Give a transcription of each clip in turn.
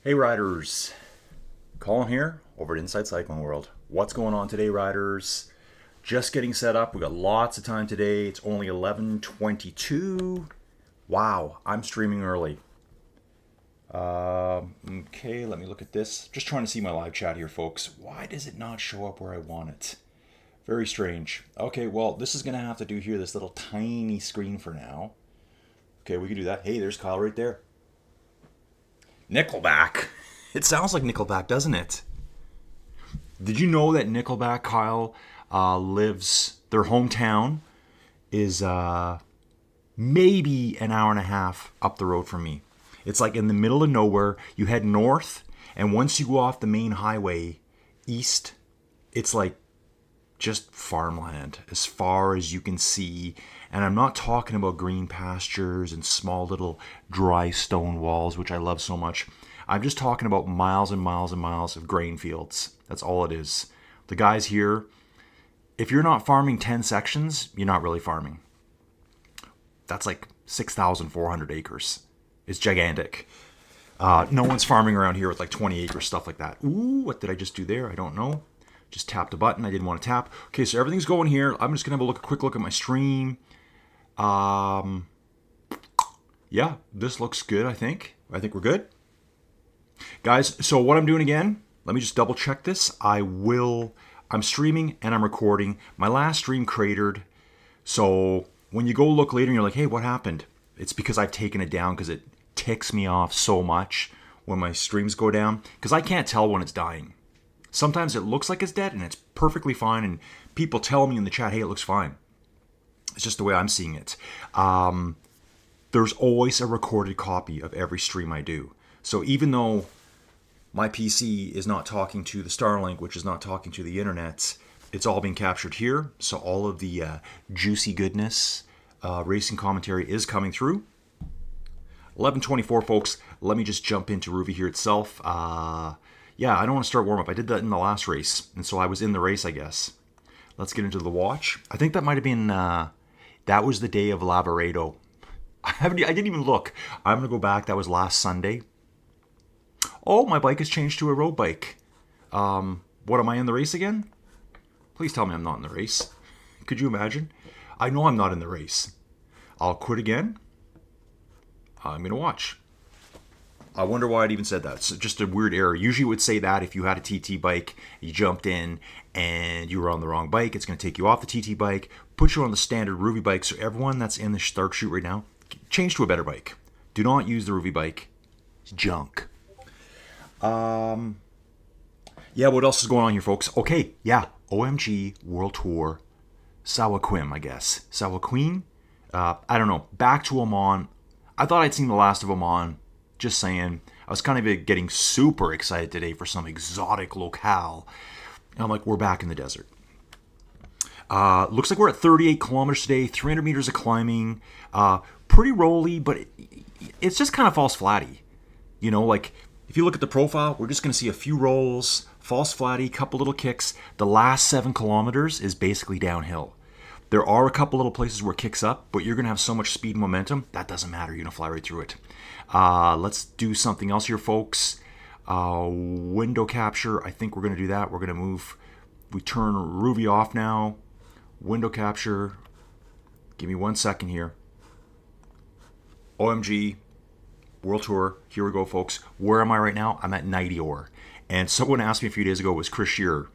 Hey riders, Colin here over at Inside Cycling World. What's going on today, riders? Just getting set up. We got lots of time today. It's only 11:22. Wow, I'm streaming early. Okay, let me look at this. Just trying to see my live chat here, folks. Why does it not show up where I want it? Very strange. Okay, well, this is going to have to do here, this little tiny screen for now. Okay, we can do that. Hey, there's Kyle right there. Nickelback. It sounds like Nickelback, doesn't it? Did you know that Nickelback, Kyle, lives, their hometown is maybe an hour and a half up the road from me. It's like in the middle of nowhere. You head north, and once you go off the main highway east, it's like just farmland as far as you can see. And I'm not talking about green pastures and small little dry stone walls, which I love so much. I'm just talking about miles and miles and miles of grain fields. That's all it is. The guys here, if you're not farming 10 sections, you're not really farming. That's like 6,400 acres. It's gigantic. No one's farming around here with like 20 acres, stuff like that. Ooh, what did I just do there? I don't know. Just tapped a button I didn't want to tap. Okay, so everything's going here. I'm just going to have a quick look at my stream. Yeah, this looks good, I think. I think we're good. Guys, so what I'm doing again, let me just double check this. I'm streaming and I'm recording. My last stream cratered. So when you go look later and you're like, hey, what happened? It's because I've taken it down because it ticks me off so much when my streams go down. Because I can't tell when it's dying. Sometimes it looks like it's dead and it's perfectly fine. And people tell me in the chat, hey, it looks fine. It's just the way I'm seeing it. There's always a recorded copy of every stream I do. So even though my PC is not talking to the Starlink, which is not talking to the internet, it's all being captured here. So all of the juicy goodness, racing commentary is coming through. 11:24, folks. Let me just jump into Ruby here itself. Yeah, I don't want to start warm-up. I did that in the last race, and so I was in the race, I guess. Let's get into the watch. I think that might have been, that was the day of Lavaredo. I didn't even look. I'm going to go back. That was last Sunday. Oh, my bike has changed to a road bike. What, am I in the race again? Please tell me I'm not in the race. Could you imagine? I know I'm not in the race. I'll quit again. I'm going to watch. I wonder why it even said that. It's just a weird error. Usually it would say that if you had a TT bike, you jumped in and you were on the wrong bike, it's going to take you off the TT bike, put you on the standard Ruby bike. So everyone that's in the start shoot right now, change to a better bike. Do not use the Ruby bike. It's junk. Yeah, what else is going on here, folks? Okay, yeah, OMG World Tour, Sawaquim, I guess. Sawaquim? I don't know. Back to Oman. I thought I'd seen the last of Oman. Just saying. I was kind of getting super excited today for some exotic locale. And I'm like, we're back in the desert. Looks like we're at 38 kilometers today, 300 meters of climbing. Pretty rolly, but it's just kind of false flatty. You know, like, if you look at the profile, we're just going to see a few rolls, false flatty, couple little kicks. The last 7 kilometers is basically downhill. There are a couple little places where it kicks up, but you're going to have so much speed and momentum, that doesn't matter. You're going to fly right through it. Let's do something else here, folks. Window capture. I think we're going to do that. We're going to move. We turn Ruby off now. Window capture. Give me 1 second here. OMG World Tour. Here we go, folks. Where am I right now? I'm at Nightior. And someone asked me a few days ago, it was Chris Shearer,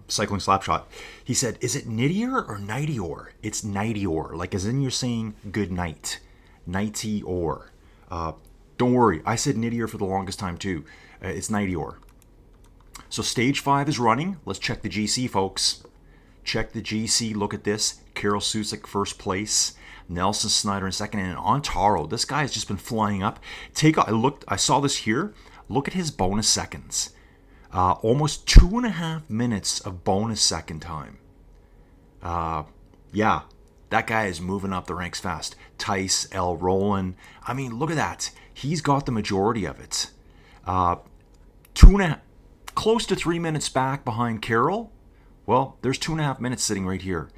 Cycling Slapshot. He said, is it Nightior or Nightior? It's Nightior, like as in you're saying good night. Nightior. Don't worry, I said Nightior for the longest time too. It's Nightior. So stage 5 is running. Let's check the GC, folks. Check the GC. Look at this. Karel Susik first place. Nelson Snyder in second. And Ontaro, this guy has just been flying up. I saw this here. Look at his bonus seconds. Almost 2.5 minutes of bonus second time. Yeah, that guy is moving up the ranks fast. Tice, L. Roland. I mean, look at that. He's got the majority of it. Close to 3 minutes back behind Karel. Well, there's 2.5 minutes sitting right here.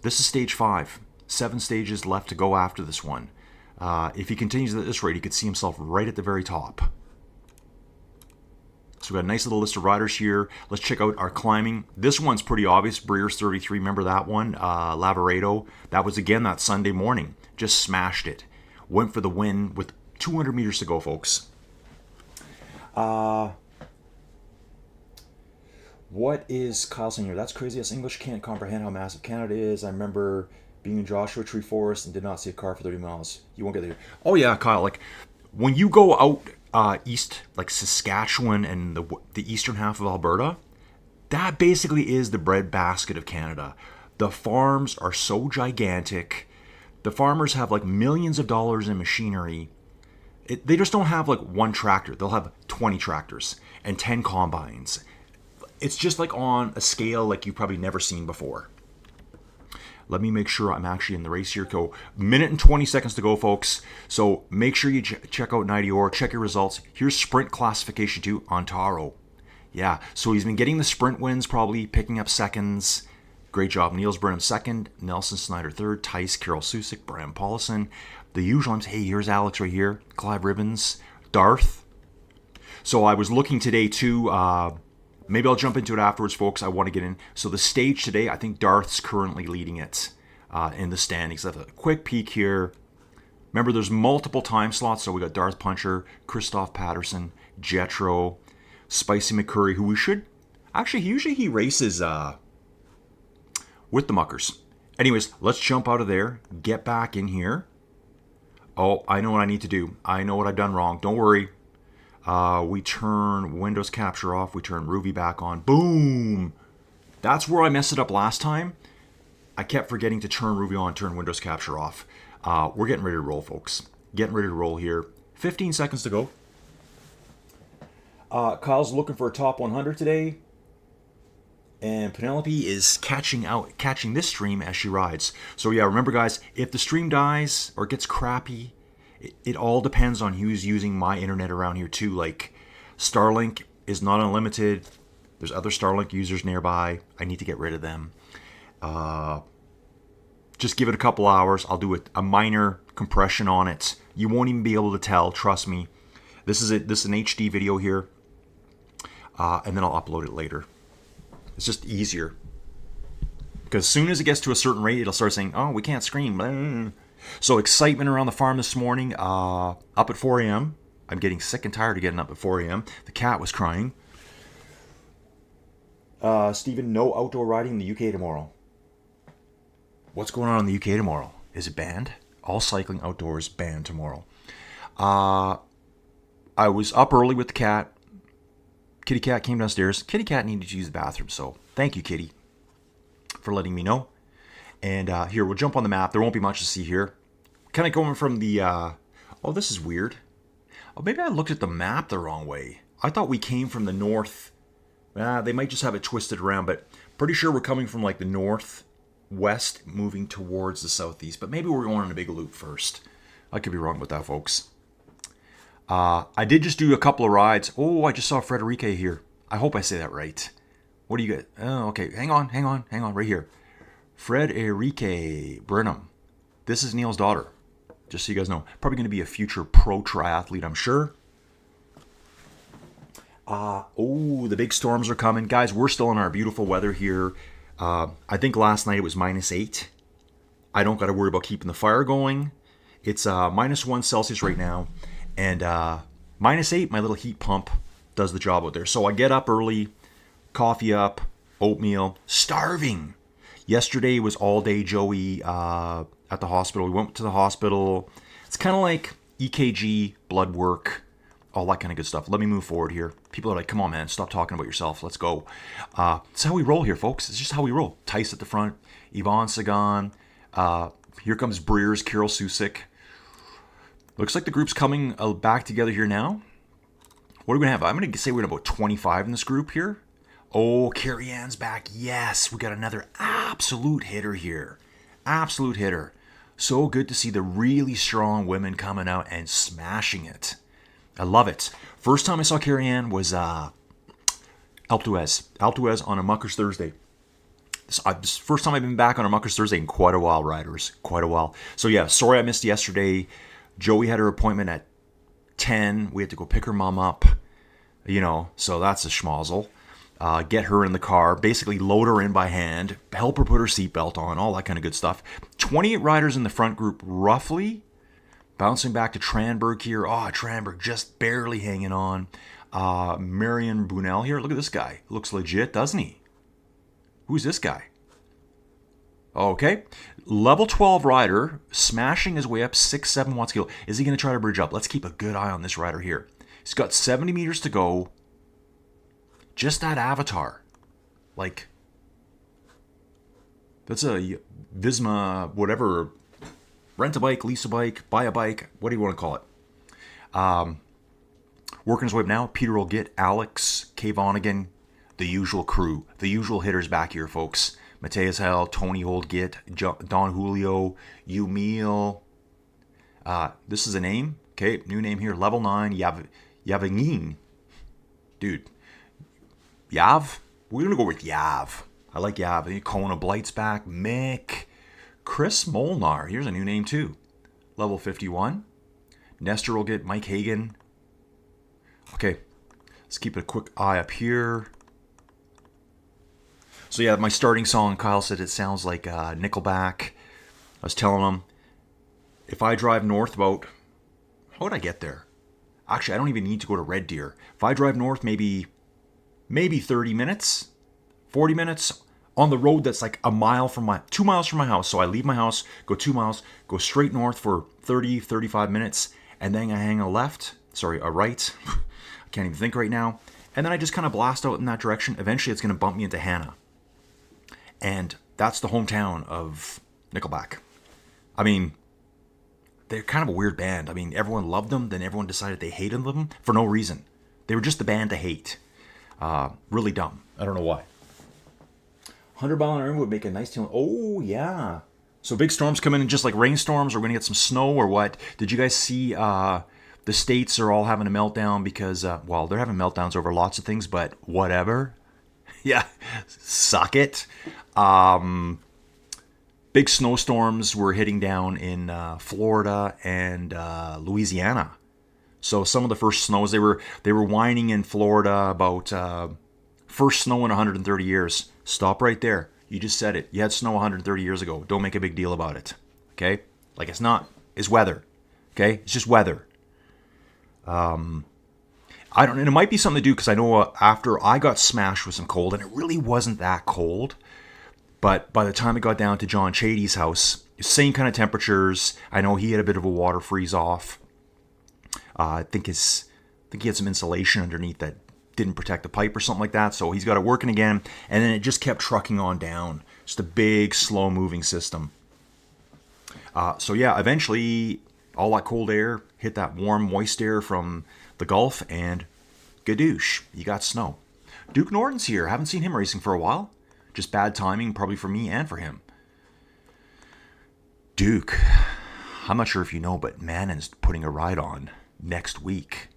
This is stage 5. 7 stages left to go after this one. If he continues at this rate, he could see himself right at the very top. So we've got a nice little list of riders here. Let's check out our climbing. This one's pretty obvious. Breers 33, remember that one? Lavaredo. That was, again, that Sunday morning. Just smashed it. Went for the win with 200 meters to go, folks. What is Kyle saying here? That's crazy. Us English can't comprehend how massive Canada is. I remember being in Joshua Tree Forest and did not see a car for 30 miles. You won't get there. Oh, yeah, Kyle. Like, when you go out east, like Saskatchewan and the eastern half of Alberta, that basically is the breadbasket of Canada. The farms are so gigantic. The farmers have like millions of dollars in machinery. They just don't have like one tractor. They'll have 20 tractors and 10 combines. It's just like on a scale like you've probably never seen before. Let me make sure I'm actually in the race here. Go minute and 20 seconds to go, folks. So make sure you check out Nightior, check your results. Here's sprint classification 2, Ontaro. Yeah, so he's been getting the sprint wins, probably picking up seconds. Great job. Niels Burnham second, Nelson Snyder third, Tice, Karel Susik, Bram Paulison. The usual names. Hey, here's Alex right here. Clive Ribbons, Darth. So I was looking today too. Maybe I'll jump into it afterwards, folks. I want to get in. So the stage today, I think Darth's currently leading it in the standings. Let's have a quick peek here. Remember, there's multiple time slots. So we got Darth Puncher, Christoph Patterson, Jetro, Spicy McCurry, who we should... Actually, usually he races with the Muckers. Anyways, let's jump out of there. Get back in here. Oh, I know what I need to do. I know what I've done wrong. Don't worry. We turn Windows Capture off. We turn Ruby back on. Boom! That's where I messed it up last time. I kept forgetting to turn Ruby on, turn Windows Capture off. We're getting ready to roll, folks. Getting ready to roll here. 15 seconds to go. Kyle's looking for a top 100 today. And Penelope is catching this stream as she rides. So yeah, remember guys, if the stream dies or gets crappy, it all depends on who's using my internet around here too. Like, Starlink is not unlimited. There's other Starlink users nearby. I need to get rid of them. Just give it a couple hours. I'll do a minor compression on it. You won't even be able to tell. Trust me. This is it. This is an HD video here. And then I'll upload it later. It's just easier. Because as soon as it gets to a certain rate, it'll start saying, oh, we can't stream. So excitement around the farm this morning. Up at 4 a.m. I'm getting sick and tired of getting up at 4 a.m. The cat was crying. Stephen, no outdoor riding in the UK tomorrow. What's going on in the UK tomorrow? Is it banned? All cycling outdoors banned tomorrow. I was up early with the cat. Kitty cat came downstairs. Kitty cat needed to use the bathroom, so thank you, Kitty, for letting me know. And here, we'll jump on the map. There won't be much to see here. Kind of going from the... oh, this is weird. Oh, maybe I looked at the map the wrong way. I thought we came from the north. They might just have it twisted around, but pretty sure we're coming from like the northwest, moving towards the southeast. But maybe we're going on a big loop first. I could be wrong with that, folks. I did just do a couple of rides. Oh, I just saw Frederica here. I hope I say that right. What do you get? Oh, okay. Hang on, right here. Fred Enrique Burnham. This is Neil's daughter. Just so you guys know. Probably going to be a future pro triathlete, I'm sure. The big storms are coming. Guys, we're still in our beautiful weather here. I think last night it was -8. I don't got to worry about keeping the fire going. It's -1 Celsius right now. And -8, my little heat pump does the job out there. So I get up early, coffee up, oatmeal, starving. Yesterday was all day Joey at the hospital. We went to the hospital. It's kind of like EKG, blood work, all that kind of good stuff. Let me move forward here. People are like, come on, man, stop talking about yourself. Let's go. It's how we roll here, folks. It's just how we roll. Tice at the front, Yvonne Sagan. Here comes Breers, Kirill Susik. Looks like the group's coming back together here now. What are we going to have? I'm going to say we're at about 25 in this group here. Oh, Carrie Ann's back. Yes, we got another absolute hitter here. Absolute hitter. So good to see the really strong women coming out and smashing it. I love it. First time I saw Carrie Ann was Alpe d'Huez on a Muckers Thursday. First time I've been back on a Muckers Thursday in quite a while, riders. Quite a while. So yeah, sorry I missed yesterday. Joey had her appointment at 10. We had to go pick her mom up. So that's a schmozzle. Get her in the car, basically load her in by hand, help her put her seatbelt on, all that kind of good stuff. 28 riders in the front group, roughly. Bouncing back to Tranberg here. Oh, Tranberg just barely hanging on. Marion Brunel here. Look at this guy. Looks legit, doesn't he? Who's this guy? Okay. Level 12 rider, smashing his way up 6-7 watts kilo. Is he going to try to bridge up? Let's keep a good eye on this rider here. He's got 70 meters to go. Just that avatar. That's a Visma, whatever. Rent a bike, lease a bike, buy a bike. What do you want to call it? Working his way up now. Peter will get Alex, Kay Vonnegan, the usual crew. The usual hitters back here, folks. Mateus Hell, Tony Holdgit, Don Julio, Umil. This is a name. Okay, new name here. Level 9, Yavagin. Dude. Yav? We're going to go with Yav. I like Yav. I think Kona Blight's back. Mick. Chris Molnar. Here's a new name too. Level 51. Nestor will get Mike Hagan. Okay. Let's keep a quick eye up here. So yeah, my starting song, Kyle said it sounds like Nickelback. I was telling him, if I drive north about, how would I get there? Actually, I don't even need to go to Red Deer. If I drive north, maybe 30 minutes, 40 minutes on the road that's like 2 miles from my house. So I leave my house, go 2 miles, go straight north for 30, 35 minutes, and then I hang a right. I can't even think right now. And then I just kind of blast out in that direction. Eventually it's going to bump me into Hannah. And that's the hometown of Nickelback. I mean, they're kind of a weird band. I mean, everyone loved them, then everyone decided they hated them for no reason. They were just the band to hate. Really dumb. I don't know why. 100 mile an hour would make a nice tune. Oh, yeah. So big storms come in and just like rainstorms, or we're going to get some snow or what? Did you guys see the states are all having a meltdown because, they're having meltdowns over lots of things, but whatever. Yeah, suck it. Big snowstorms were hitting down in Florida and Louisiana. So some of the first snows, they were whining in Florida about first snow in 130 years. Stop right there. You just said it. You had snow 130 years ago. Don't make a big deal about it. Okay? Like it's not. It's weather. Okay? It's just weather. I don't. And it might be something to do because I know after I got smashed with some cold, and it really wasn't that cold. But by the time it got down to John Chady's house, same kind of temperatures. I know he had a bit of a water freeze off. I think he had some insulation underneath that didn't protect the pipe or something like that. So he's got it working again. And then it just kept trucking on down. Just a big, slow-moving system. So yeah, eventually all that cold air hit that warm, moist air from the Gulf, and gadoosh, you got snow. Duke Norton's here. Haven't seen him racing for a while. Just bad timing, probably for me and for him. Duke, I'm not sure if you know, but Mannon's putting a ride on next week.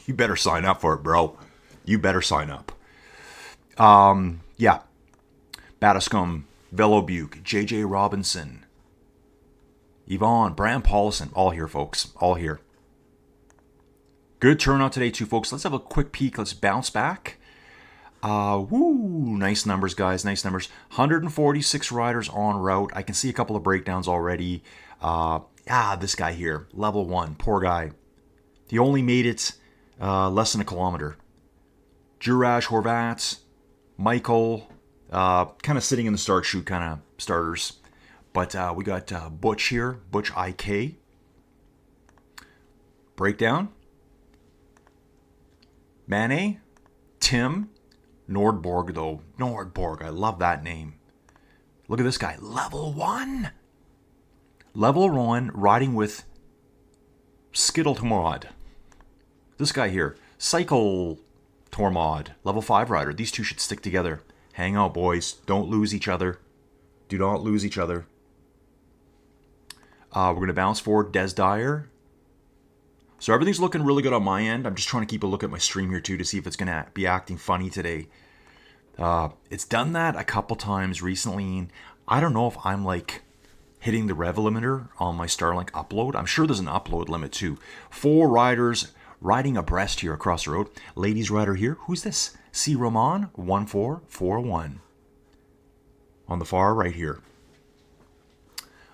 You better sign up for it, bro. You better sign up. Yeah. Batiscombe Velobuke, J.J. Robinson, Yvonne, Bram Paulson, all here, folks, all here. Good turnout today, too, folks. Let's have a quick peek. Let's bounce back. Nice numbers, guys, nice numbers. 146 riders on route. I can see a couple of breakdowns already. This guy here, level 1, poor guy. He only made it less than a kilometer. Juraj Horvat, Michael, kind of sitting in the start chute kind of starters. But we got Butch here, Butch IK. Breakdown. Mane, Tim, Nordborg though. Nordborg, I love that name. Look at this guy, level 1. Level 1, riding with Skittle Tormod. This guy here, Cycle Tormod, level 5 rider. These two should stick together. Hang out, boys. Don't lose each other. Do not lose each other. We're going to bounce forward. Des Dyer. So everything's looking really good on my end. I'm just trying to keep a look at my stream here too to see if it's going to be acting funny today. It's done that a couple times recently. I don't know if I'm like hitting the rev limiter on my Starlink upload. I'm sure there's an upload limit too. 4 riders riding abreast here across the road. Ladies rider here. Who's this? C. Roman 1441. On the far right here.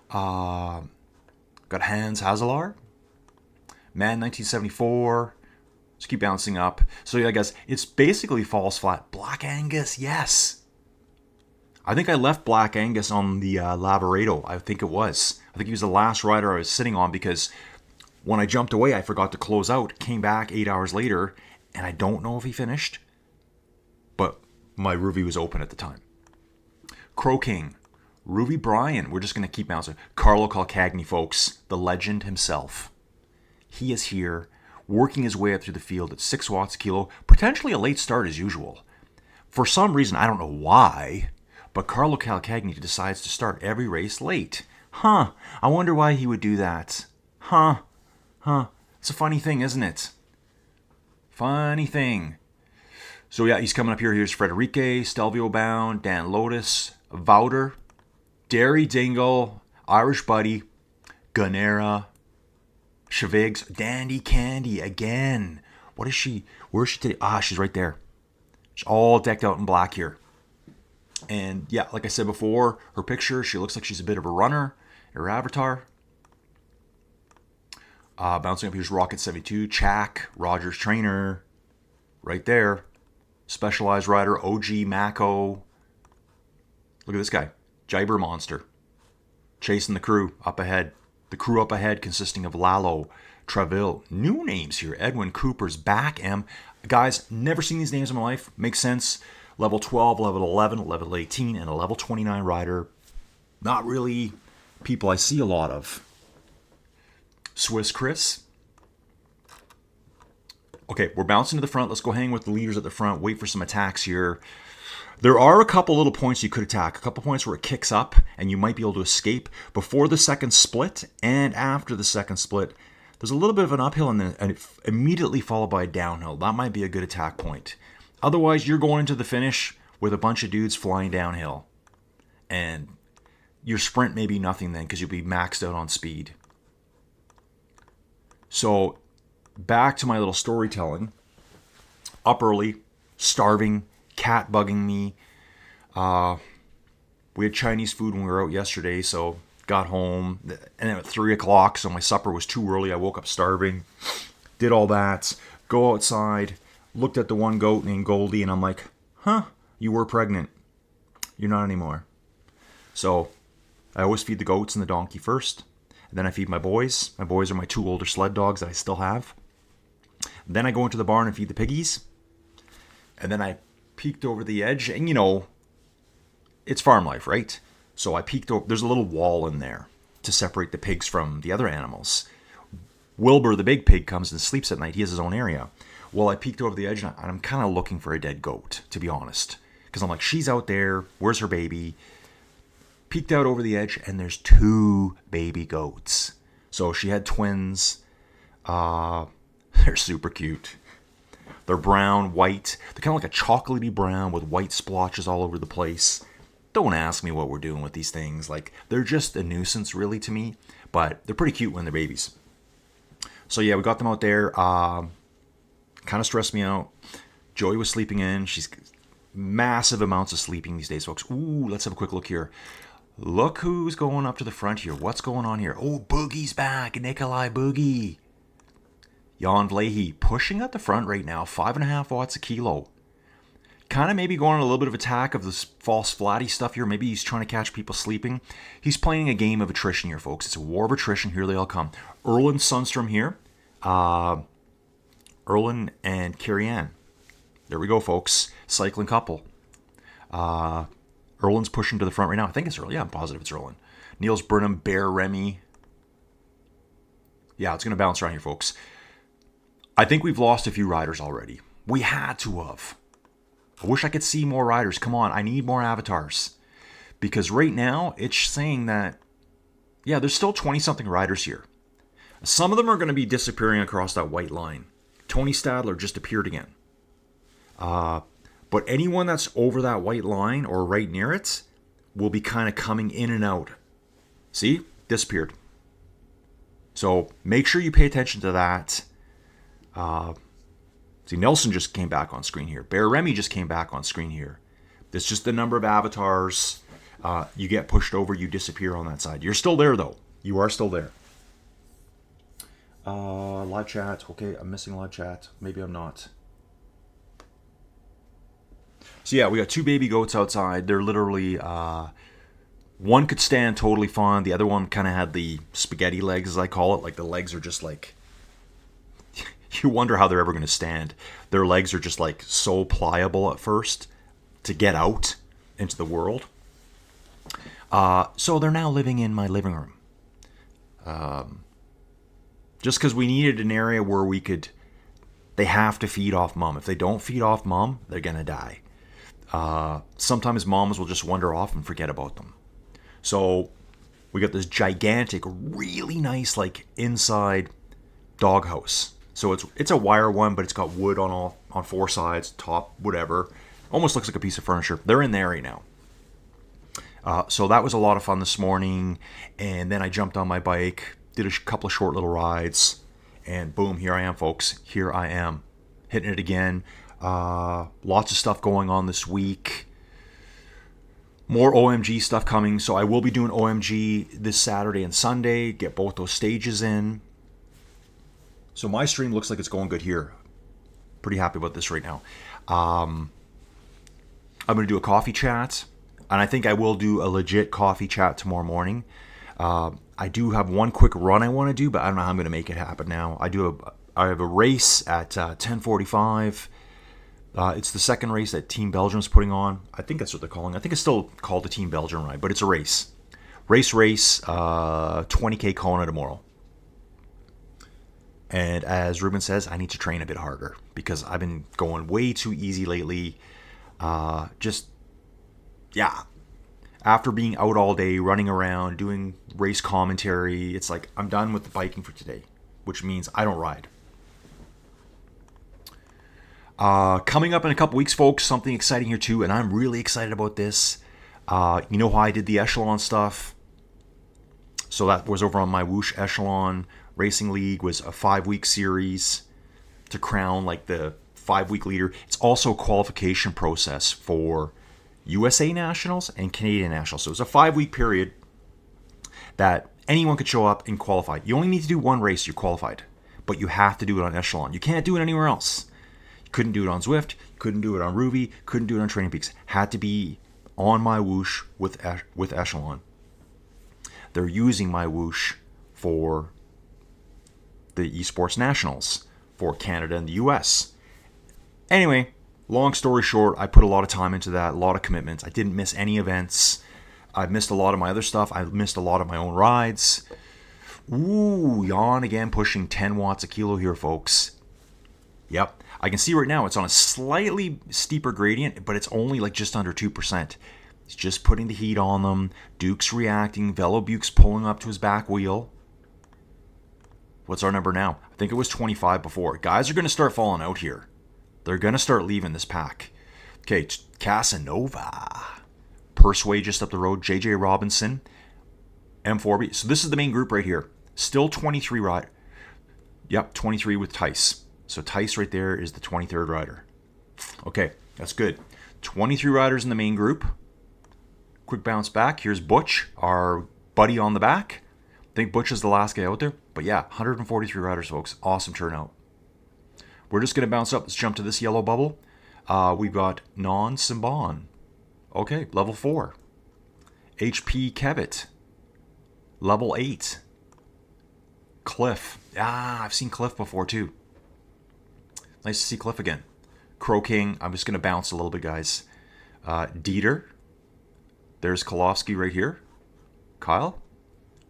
Got Hans Hazelar. Man 1974. Just keep bouncing up. So yeah, guys, it's basically false flat. Black Angus, yes. I think I left Black Angus on the Lavaredo. I think it was. I think he was the last rider I was sitting on because when I jumped away, I forgot to close out. Came back 8 hours later, and I don't know if he finished. But my Ruby was open at the time. Crow King. Ruby Bryan. We're just going to keep bouncing. Carlo Calcagni, folks. The legend himself. He is here, working his way up through the field at 6 watts a kilo. Potentially a late start as usual. For some reason, I don't know why, but Carlo Calcagni decides to start every race late. I wonder why he would do that. It's a funny thing, isn't it? Funny thing. So yeah, he's coming up here. Here's Frederique, Stelvio Bound, Dan Lotus, Wouter, Derry Dingle, Irish Buddy, Gunera, Chavigs, Dandy Candy again. What is she? Where is she today? She's right there. She's all decked out in black here. And yeah, like I said before, her picture, she looks like she's a bit of a runner. Her avatar. Bouncing up here's Rocket 72, Chak, Rogers Trainer. Right there. Specialized rider, OG Mako. Look at this guy. Jibber Monster. Chasing the crew up ahead. The crew up ahead consisting of Lalo, Traville. New names here. Edwin Cooper's back. Guys, never seen these names in my life. Makes sense. Level 12, level 11, level 18, and a level 29 rider. Not really people I see a lot of. Swiss Chris. Okay, we're bouncing to the front. Let's go hang with the leaders at the front. Wait for some attacks here. There are a couple little points you could attack. A couple points where it kicks up and you might be able to escape before the second split and after the second split. There's a little bit of an uphill and then immediately followed by a downhill. That might be a good attack point. Otherwise, you're going into the finish with a bunch of dudes flying downhill. And your sprint may be nothing then because you'll be maxed out on speed. So, back to my little storytelling. Up early, starving, cat bugging me. We had Chinese food when we were out yesterday, so got home. And then at 3 o'clock, so my supper was too early. I woke up starving. Did all that. Go outside. Looked at the one goat named Goldie, and I'm like, you were pregnant. You're not anymore. So, I always feed the goats and the donkey first. And then I feed my boys. My boys are my 2 older sled dogs that I still have. Then I go into the barn and feed the piggies. And then I peeked over the edge. And, it's farm life, right? So I peeked over. There's a little wall in there to separate the pigs from the other animals. Wilbur, the big pig, comes and sleeps at night. He has his own area. Well, I peeked over the edge, and I'm kind of looking for a dead goat, to be honest. Because I'm like, she's out there. Where's her baby? Peeked out over the edge, and there's 2 baby goats. So she had twins. They're super cute. They're brown, white. They're kind of like a chocolatey brown with white splotches all over the place. don't ask me what we're doing with these things. Like, they're just a nuisance really to me, but they're pretty cute when they're babies. So yeah, we got them out there. Kind of stressed me out. Joey was sleeping in. She's massive amounts of sleeping these days, folks. Ooh, let's have a quick look here. Look who's going up to the front here. What's going on here? Oh, Boogie's back. Nikolai Boogie. Jan Vlahey pushing at the front right now. 5.5 watts a kilo. Kind of maybe going on a little bit of attack of this false flatty stuff here. Maybe he's trying to catch people sleeping. He's playing a game of attrition here, folks. It's a war of attrition. Here they all come. Erlen Sundstrom here. Erlen and Carrie Ann. There we go, folks. Cycling couple. Erlen's pushing to the front right now. I think it's Erlen. Yeah, I'm positive it's Erlen. Niels Burnham, Bear Remy. Yeah, it's going to bounce around here, folks. I think we've lost a few riders already. We had to have. I wish I could see more riders. Come on, I need more avatars. Because right now, it's saying that, yeah, there's still 20-something riders here. Some of them are going to be disappearing across that white line. Tony Stadler just appeared again. But anyone that's over that white line or right near it will be kind of coming in and out. See? Disappeared. So make sure you pay attention to that. See, Nelson just came back on screen here. Bear Remy just came back on screen here. It's just the number of avatars. You get pushed over, you disappear on that side. You're still there, though. You are still there. Live chat. Okay, I'm missing live chat. Maybe I'm not. So yeah, we got 2 baby goats outside. They're literally, one could stand totally fine. The other one kind of had the spaghetti legs, as I call it. Like, the legs are just like, you wonder how they're ever going to stand. Their legs are just like so pliable at first to get out into the world. So they're now living in my living room. Just because we needed an area where we could, they have to feed off mom. If they don't feed off mom, they're going to die. Sometimes moms will just wander off and forget about them. So we got this gigantic, really nice, like, inside doghouse. So it's a wire one, but it's got wood on 4 sides, top, whatever. Almost looks like a piece of furniture. They're in there right now. So that was a lot of fun this morning. And then I jumped on my bike, did a couple of short little rides, and boom, here I am, folks. Here I am, hitting it again. Lots of stuff going on this week. More OMG stuff coming. So I will be doing OMG this Saturday and Sunday. Get both those stages in. So my stream looks like it's going good here. Pretty happy about this right now. I'm going to do a coffee chat. And I think I will do a legit coffee chat tomorrow morning. I do have one quick run I want to do, but I don't know how I'm going to make it happen now. I have a race at 10:45. It's the second race that Team Belgium's putting on. I think that's what they're calling it. I think it's still called the Team Belgium ride, but it's a race. Race, 20K Kona tomorrow. And as Ruben says, I need to train a bit harder because I've been going way too easy lately. After being out all day, running around, doing race commentary, it's like I'm done with the biking for today, which means I don't ride. Coming up in a couple weeks, folks, something exciting here too, and I'm really excited about this. You know how I did the Echelon stuff? So that was over on my Whoosh Echelon. Racing League was a 5-week series to crown like the 5-week leader. It's also a qualification process for USA Nationals and Canadian Nationals. So it's a 5-week period that anyone could show up and qualify. You only need to do one race, you're qualified. But you have to do it on Echelon. You can't do it anywhere else. You couldn't do it on Zwift, couldn't do it on Ruby, couldn't do it on Training Peaks. Had to be on my Whoosh with Echelon. They're using my Whoosh for the Esports Nationals for Canada and the US. Anyway, long story short, I put a lot of time into that, a lot of commitments. I didn't miss any events. I missed a lot of my other stuff. I missed a lot of my own rides. Ooh, Jan again pushing 10 watts a kilo here, folks. Yep. I can see right now it's on a slightly steeper gradient, but it's only like just under 2%. He's just putting the heat on them. Duke's reacting. Velobuke's pulling up to his back wheel. What's our number now? I think it was 25 before. Guys are going to start falling out here. They're going to start leaving this pack. Okay, Casanova. Persuade just up the road. JJ Robinson. M4B. So this is the main group right here. Still 23 rider. Yep, 23 with Tice. So Tice right there is the 23rd rider. Okay, that's good. 23 riders in the main group. Quick bounce back. Here's Butch, our buddy on the back. I think Butch is the last guy out there. But yeah, 143 riders, folks. Awesome turnout. We're just going to bounce up. Let's jump to this yellow bubble. We've got Non Simban. Okay, level 4. HP Kevitt. Level 8. Cliff. I've seen Cliff before too. Nice to see Cliff again. Crow King. I'm just going to bounce a little bit, guys. Dieter. There's Kolofsky right here. Kyle.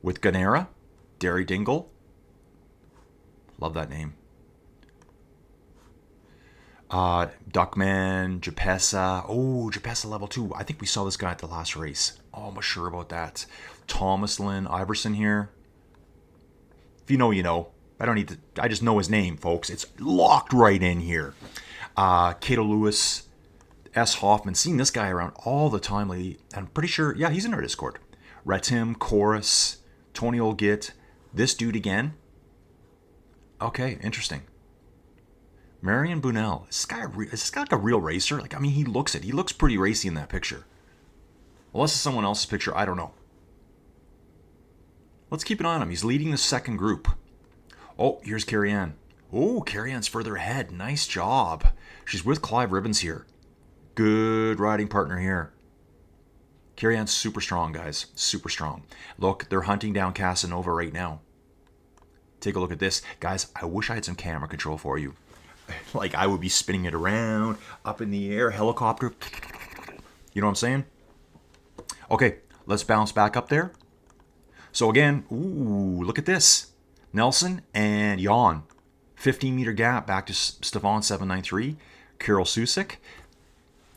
With Ganera. Derry Dingle. Love that name. Duckman. Japessa. Oh, Japessa level 2. I think we saw this guy at the last race. Oh, I'm not sure about that. Thomas Lynn Iverson here. If you know, you know. I don't need to. I just know his name, folks. It's locked right in here. Cato Lewis, S. Hoffman. Seeing this guy around all the time lately. I'm pretty sure, yeah, he's in our Discord. Ratim, Chorus, Tony Olgit. This dude again. Okay, interesting. Marion Bunel. Is this guy like a real racer? Like, I mean, he looks it. He looks pretty racy in that picture. Unless it's someone else's picture, I don't know. Let's keep an eye on him. He's leading the second group. Oh, here's Carrie Ann. Oh, Carrie Ann's further ahead. Nice job. She's with Clive Ribbons here. Good riding partner here. Carrie Ann's super strong, guys. Super strong. Look, they're hunting down Casanova right now. Take a look at this. Guys, I wish I had some camera control for you. Like, I would be spinning it around, up in the air, helicopter. You know what I'm saying? Okay, let's bounce back up there. So again, ooh, look at this. Nelson and Jan. 15-meter gap back to Stefan 793. Carol Susik.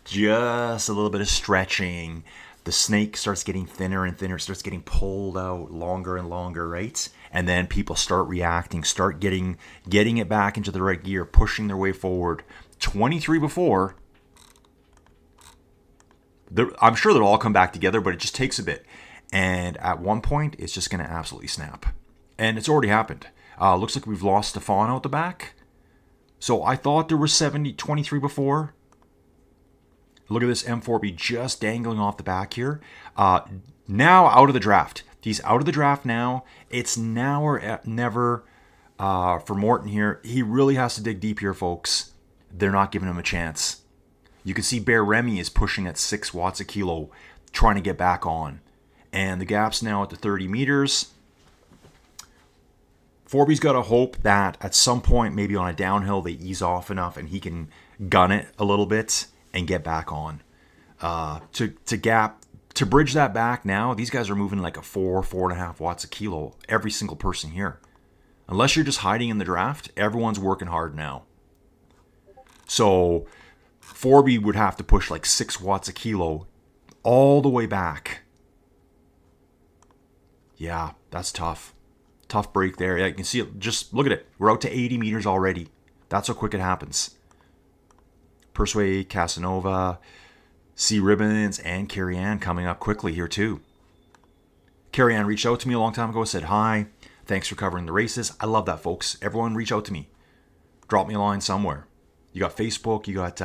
Just a little bit of stretching. The snake starts getting thinner and thinner. It starts getting pulled out longer and longer, right? And then people start reacting, start getting it back into the right gear, pushing their way forward. 23 before. I'm sure they'll all come back together, but it just takes a bit. And at one point, it's just going to absolutely snap. And it's already happened. Looks like we've lost Stefan out the back. So I thought there was 23 before. Look at this M4B just dangling off the back here. Now out of the draft. He's out of the draft now. It's now or never for Morton here. He really has to dig deep here, folks. They're not giving him a chance. You can see Bear Remy is pushing at 6 watts a kilo, trying to get back on. And the gap's now at the 30 meters. Forby's got to hope that at some point, maybe on a downhill, they ease off enough and he can gun it a little bit and get back on. To bridge that back now, these guys are moving like a 4.5 watts a kilo, every single person here. Unless you're just hiding in the draft, everyone's working hard now. So Forby would have to push like 6 watts a kilo all the way back. Yeah, that's tough. Tough break there. Yeah, you can see it. Just look at it. We're out to 80 meters already. That's how quick it happens. Persuade, Casanova, C. Ribbons, and Carrie Ann coming up quickly here too. Carrie Ann reached out to me a long time ago, said, hi, thanks for covering the races. I love that, folks. Everyone reach out to me. Drop me a line somewhere. You got Facebook, you got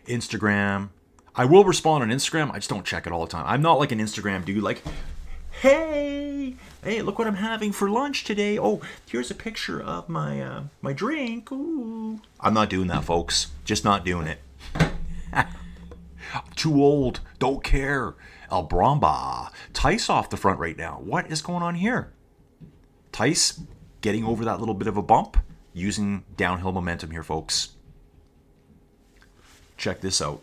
Instagram. I will respond on Instagram. I just don't check it all the time. I'm not like an Instagram dude like, hey, look what I'm having for lunch today. Oh, here's a picture of my drink. Ooh. I'm not doing that, folks. Just not doing it. Too old. Don't care. Albramba. Tice off the front right now. What is going on here? Tice getting over that little bit of a bump, using downhill momentum here, folks. Check this out.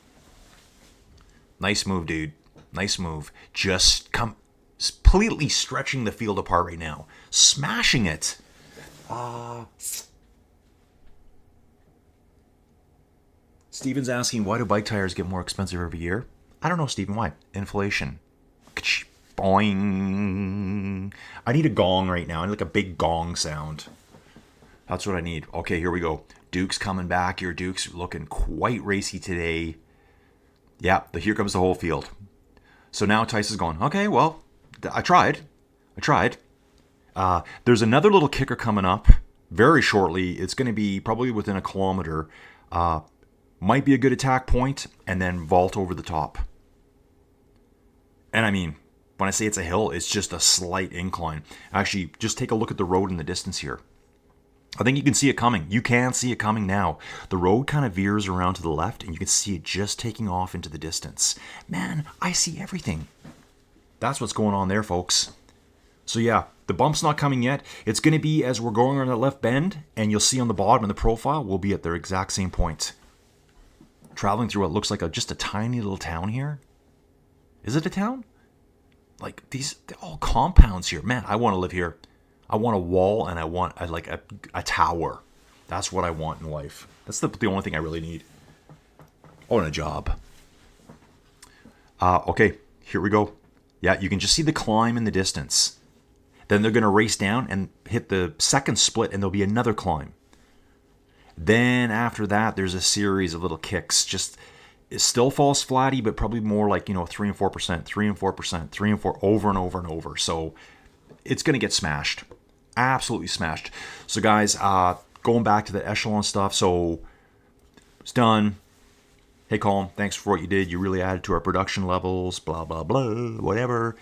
Nice move, dude. Nice move. Just completely stretching the field apart right now. Smashing it. Steven's asking, why do bike tires get more expensive every year? I don't know, Steven. Why? Inflation. Boing. I need a gong right now. I need like a big gong sound. That's what I need. Okay, here we go. Duke's coming back here. Duke's looking quite racy today. Yeah, here comes the whole field. So now Tice is going, okay, well, I tried. There's another little kicker coming up very shortly. It's going to be probably within a kilometer. Might be a good attack point, and then vault over the top. And I mean, when I say it's a hill, it's just a slight incline. Actually, just take a look at the road in the distance here. I think you can see it coming. You can see it coming now. The road kind of veers around to the left, and you can see it just taking off into the distance. Man, I see everything. That's what's going on there, folks. So yeah, the bump's not coming yet. It's going to be as we're going around that left bend, and you'll see on the bottom of the profile, we'll be at their exact same point. Traveling through what looks like just a tiny little town here. Is it a town? Like, they're all compounds here. Man, I want to live here. I want a wall, and I want a tower. That's what I want in life. That's the only thing I really need. Oh, and a job. Okay, here we go. Yeah, you can just see the climb in the distance. Then they're going to race down and hit the second split, and there'll be another climb. Then after that, there's a series of little kicks. Just, it still falls flatty, but probably more like, 3 and 4%, 3 and 4%, 3 and 4, over and over and over. So it's going to get smashed. Absolutely smashed. So guys, going back to the echelon stuff. So it's done. Hey Colin, thanks for what you did. You really added to our production levels, blah, blah, blah, whatever.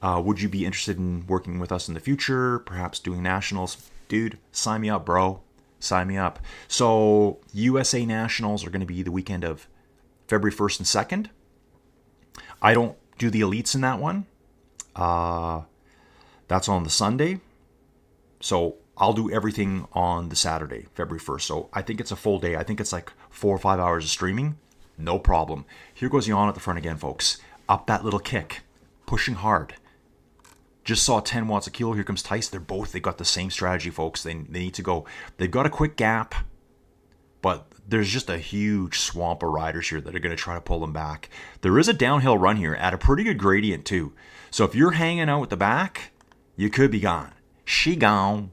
Would you be interested in working with us in the future? Perhaps doing nationals? Dude, sign me up, bro. Sign me up. So USA Nationals are going to be the weekend of February 1st and 2nd. I don't do the elites in that one. That's on the Sunday. So I'll do everything on the Saturday, February 1st. So I think it's a full day. I think it's like 4 or 5 hours of streaming. No problem. Here goes Jan at the front again, folks. Up that little kick. Pushing hard. Just saw 10 watts a kilo. Here comes Tice. They got the same strategy, folks. They need to go. They've got a quick gap, but there's just a huge swamp of riders here that are going to try to pull them back. There is a downhill run here at a pretty good gradient, too. So if you're hanging out at the back, you could be gone. She gone.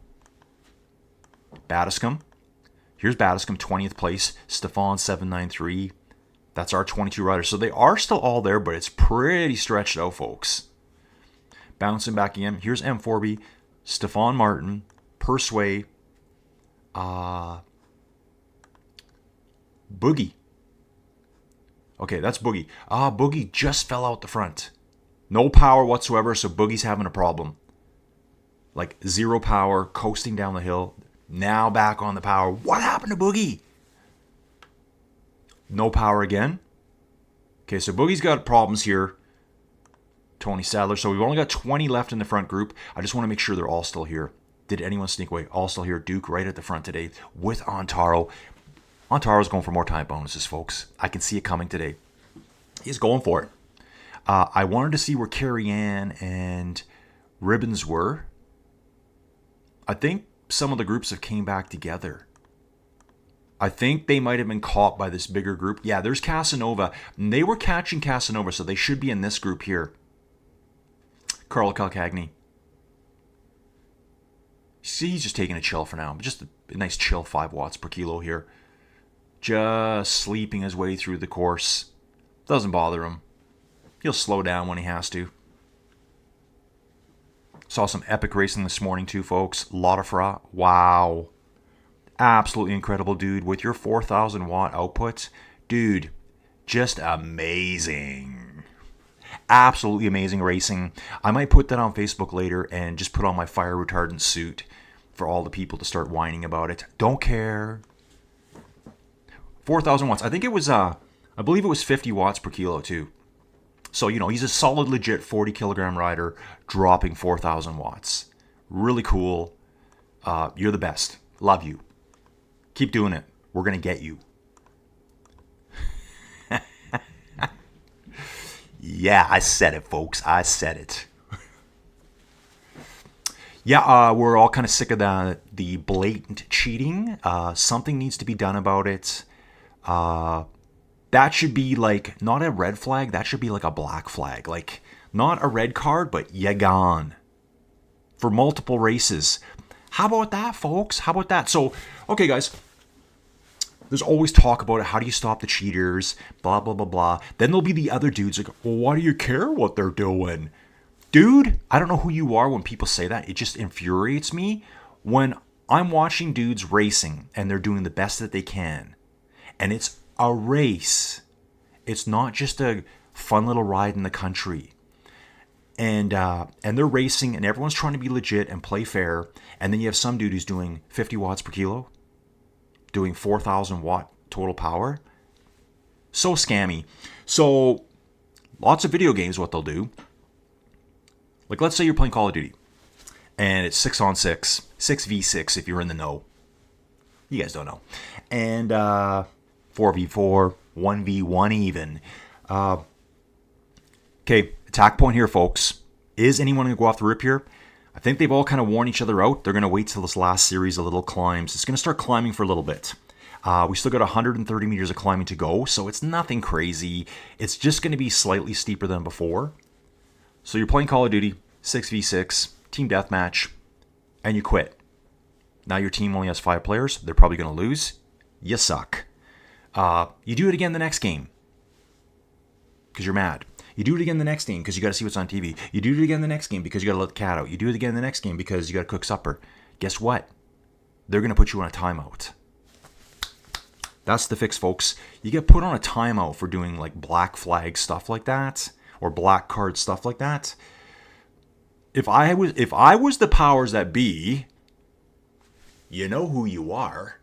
Battiscombe. Here's Battiscombe, 20th place. Stefan, 793. That's our 22 riders. So they are still all there, but it's pretty stretched out, folks. Bouncing back again. Here's M4B, Stefan Martin, Persway, Boogie. Okay, that's Boogie. Boogie just fell out the front. No power whatsoever, so Boogie's having a problem. Like, zero power, coasting down the hill. Now back on the power. What happened to Boogie? No power again. Okay, so Boogie's got problems here. Tony Sadler. So we've only got 20 left in the front group. I just want to make sure they're all still here. Did anyone sneak away? All still here. Duke right at the front today with Antaro. Antaro's going for more time bonuses, folks. I can see it coming today. He's going for it. I wanted to see where Carrie Ann and Ribbons were. I think some of the groups have came back together. I think they might have been caught by this bigger group. Yeah, there's Casanova. And they were catching Casanova, so they should be in this group here. Carl Calcagni. See, he's just taking a chill for now. Just a nice chill 5 watts per kilo here. Just sleeping his way through the course. Doesn't bother him. He'll slow down when he has to. Saw some epic racing this morning too, folks. Lotafra. Wow. Absolutely incredible, dude. With your 4,000 watt output. Dude, just amazing. Absolutely amazing racing. I might put that on Facebook later and just put on my fire retardant suit for all the people to start whining about it. Don't care. 4,000 watts. I think it was, I believe it was 50 watts per kilo too. So, he's a solid, legit 40 kilogram rider dropping 4,000 watts. Really cool. You're the best. Love you. Keep doing it. We're going to get you. Yeah, I said it, folks. I said it. Yeah, we're all kind of sick of the blatant cheating. Something needs to be done about it. That should be like, not a red flag, that should be like a black flag. Like, not a red card, but you gone. For multiple races. How about that, folks? How about that? So, okay, guys. there's always talk about it. How do you stop the cheaters? Blah, blah, blah, blah. Then there'll be the other dudes like, well, why do you care what they're doing? Dude, I don't know who you are when people say that. It just infuriates me when I'm watching dudes racing and they're doing the best that they can. And it's a race. It's not just a fun little ride in the country. And they're racing and everyone's trying to be legit and play fair. And then you have some dude who's doing 50 watts per kilo, doing 4,000 watt total power. So scammy. So lots of video games, what they'll do. Like, let's say you're playing Call of Duty, and it's 6-on-6, 6v6 if you're in the know. You guys don't know. And 4v4, 1v1 even. Okay, attack point here, folks. Is anyone going to go off the rip here? I think they've all kind of worn each other out. They're going to wait till this last series of little climbs. It's going to start climbing for a little bit. We still got 130 meters of climbing to go, so it's nothing crazy. It's just going to be slightly steeper than before. So you're playing Call of Duty, 6v6, team deathmatch, and you quit. Now your team only has 5 players. They're probably going to lose. You suck. You do it again the next game because you're mad. You do it again the next game because you got to see what's on TV. You do it again the next game because you got to let the cat out. You do it again the next game because you got to cook supper. Guess what? They're going to put you on a timeout. That's the fix, folks. You get put on a timeout for doing like black flag stuff like that. Or black card stuff like that. If I was the powers that be, you know who you are,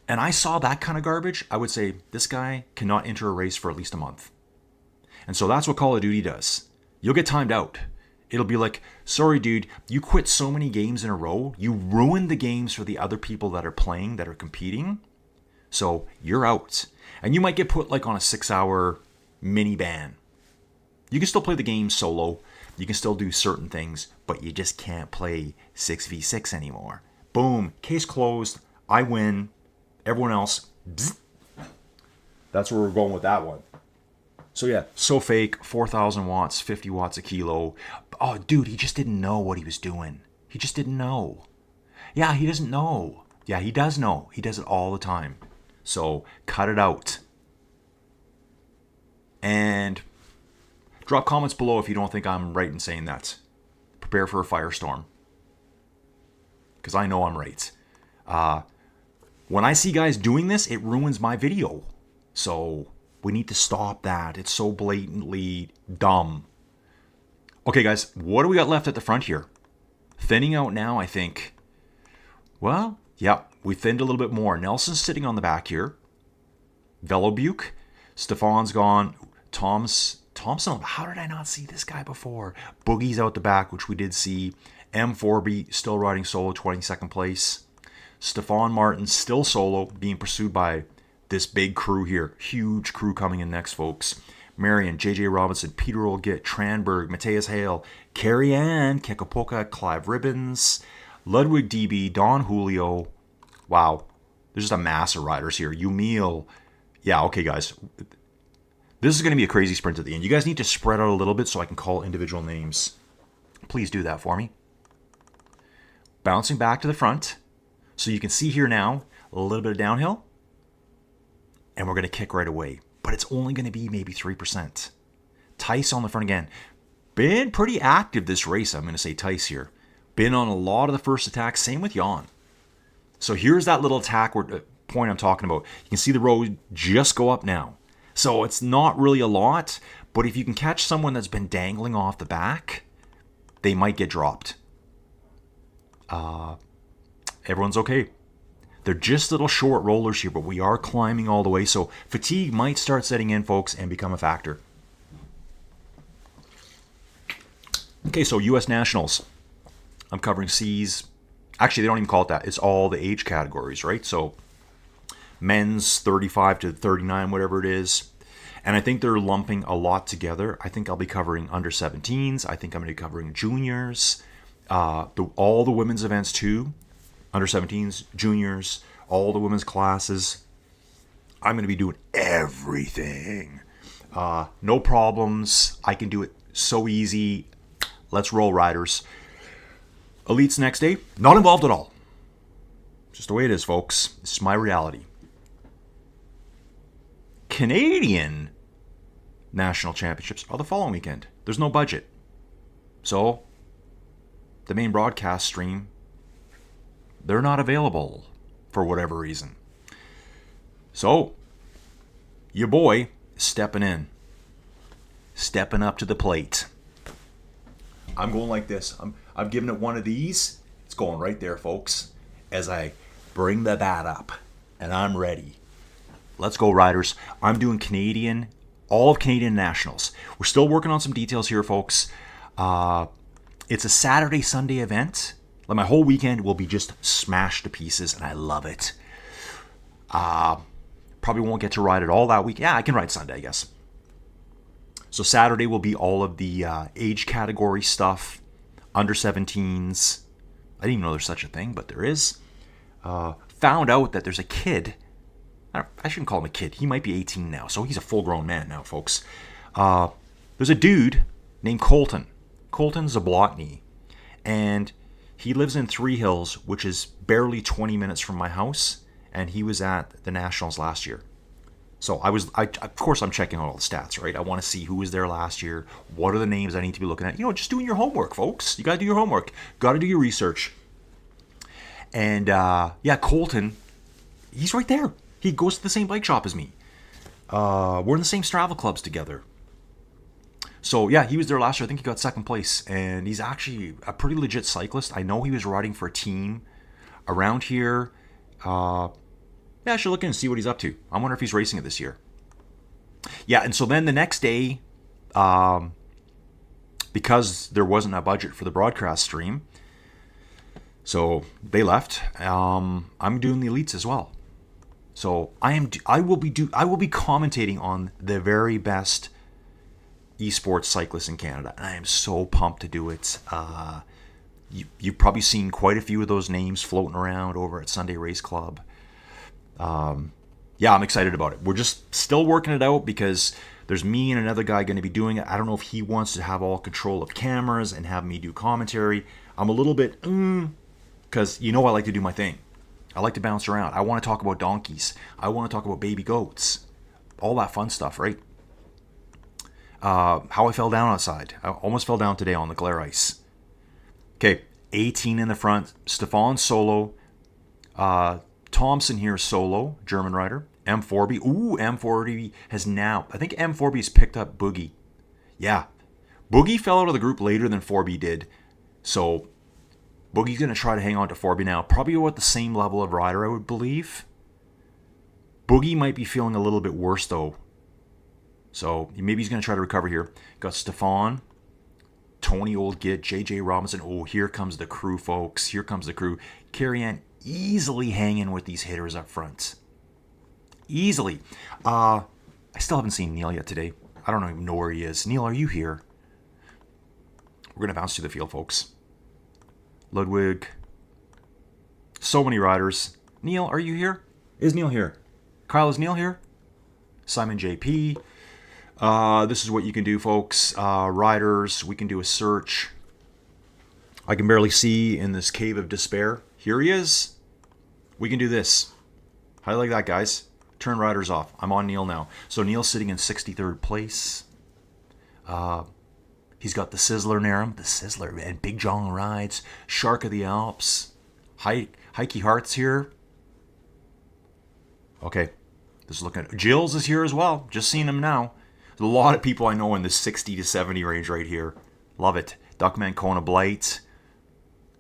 and I saw that kind of garbage, I would say this guy cannot enter a race for at least a month. And so that's what Call of Duty does. You'll get timed out. It'll be like, sorry dude, you quit so many games in a row, you ruined the games for the other people that are playing, that are competing, so you're out. And you might get put like on a 6-hour mini ban. You can still play the game solo. You can still do certain things, but you just can't play 6v6 anymore. Boom. Case closed. I win. Everyone else. Bzz. That's where we're going with that one. So yeah, so fake. 4,000 watts, 50 watts a kilo. Oh, dude, he just didn't know what he was doing. He just didn't know. Yeah, he doesn't know. Yeah, he does know. He does it all the time. So cut it out. And drop comments below if you don't think I'm right in saying that. Prepare for a firestorm. Because I know I'm right. When I see guys doing this, it ruins my video. So we need to stop that. It's so blatantly dumb. Okay, guys, what do we got left at the front here? Thinning out now, I think. Well, yeah, we thinned a little bit more. Nelson's sitting on the back here. Velobuke. Stefan's gone. Thompson, how did I not see this guy before? Boogie's out the back, which we did see. M4B still riding solo, 22nd place. Stefan Martin still solo, being pursued by this big crew here. Huge crew coming in next, folks. Marion, JJ Robinson, Peter Olgit, Tranberg, Mateus Hale, Carrie Ann, Kekapoka, Clive Ribbons, Ludwig DB, Don Julio. Wow. There's just a mass of riders here. Umil. Yeah, okay, guys. This is going to be a crazy sprint at the end. You guys need to spread out a little bit so I can call individual names. Please do that for me. Bouncing back to the front. So you can see here now, a little bit of downhill. And we're going to kick right away. But it's only going to be maybe 3%. Tice on the front again. Been pretty active this race, I'm going to say Tice here. Been on a lot of the first attacks. Same with Jan. So here's that little attack point I'm talking about. You can see the road just go up now. So it's not really a lot, but if you can catch someone that's been dangling off the back, they might get dropped. Everyone's okay. They're just little short rollers here, but we are climbing all the way, so fatigue might start setting in, folks, and become a factor. Okay, so U.S. Nationals. I'm covering C's. Actually, they don't even call it that. It's all the age categories, right? So men's 35 to 39, whatever it is. And I think they're lumping a lot together. I think I'll be covering under 17s. I think I'm going to be covering juniors. All the women's events too. Under 17s, juniors, all the women's classes. I'm going to be doing everything. No problems. I can do it so easy. Let's roll, riders. Elites next day. Not involved at all. Just the way it is, folks. This is my reality. Canadian national championships are the following weekend. There's no budget. So, the main broadcast stream, they're not available for whatever reason. So, your boy is stepping in. Stepping up to the plate. I'm going like this. I'm giving it one of these. It's going right there, folks, as I bring the bat up. And I'm ready. Let's go, riders. I'm doing all of Canadian nationals. We're still working on some details here, folks. It's a Saturday, Sunday event. Like, my whole weekend will be just smashed to pieces, and I love it. Probably won't get to ride it all that week. Yeah, I can ride Sunday, I guess. So Saturday will be all of the age category stuff, under 17s. I didn't even know there's such a thing, but there is. Found out that there's a kid. I shouldn't call him a kid. He might be 18 now, so he's a full-grown man now, folks. There's a dude named Colton. Colton's a Zablotny, and he lives in Three Hills, which is barely 20 minutes from my house, and he was at the Nationals last year. So of course I'm checking all the stats, right? I want to see who was there last year. What are the names I need to be looking at? Just doing your homework, folks. You got to do your homework. Got to do your research. And, Colton, he's right there. He goes to the same bike shop as me. We're in the same Strava clubs together. So, yeah, he was there last year. I think he got second place. And he's actually a pretty legit cyclist. I know he was riding for a team around here. I should look in and see what he's up to. I wonder if he's racing it this year. Yeah, and so then the next day, because there wasn't a budget for the broadcast stream, so they left. I'm doing the elites as well. So I will be commentating on the very best esports cyclists in Canada, and I am so pumped to do it. You've probably seen quite a few of those names floating around over at Sunday Race Club. I'm excited about it. We're just still working it out because there's me and another guy going to be doing it. I don't know if he wants to have all control of cameras and have me do commentary. I'm a little bit, because I like to do my thing. I like to bounce around. I want to talk about donkeys. I want to talk about baby goats. All that fun stuff, right? How I fell down outside. I almost fell down today on the glare ice. Okay, 18 in the front. Stefan solo. Thompson here solo, German rider. M4B. Ooh, M4B has now... I think M4B has picked up Boogie. Yeah. Boogie fell out of the group later than 4B did. So, Boogie's going to try to hang on to 4B now. Probably at the same level of rider, I would believe. Boogie might be feeling a little bit worse, though. So, maybe he's going to try to recover here. Got Stefan, Tony Oldgit, JJ Robinson. Oh, here comes the crew, folks. Here comes the crew. Carrie-Ann easily hanging with these hitters up front. Easily. I still haven't seen Neil yet today. I don't even know where he is. Neil, are you here? We're going to bounce to the field, folks. Ludwig. So many riders. Neil, are you here? Is Neil here? Kyle, is Neil here? Simon JP. This is what you can do, folks. Riders, we can do a search. I can barely see in this cave of despair. Here he is. We can do this. How do you like that, guys? Turn riders off. I'm on Neil now. So Neil's sitting in 63rd place. He's got the Sizzler near him. The Sizzler, and Big John rides. Shark of the Alps. Heike Hart's here. Okay. This is looking at... Jills is here as well. Just seeing him now. There's a lot of people I know in the 60 to 70 range right here. Love it. Duckman, Kona Blight.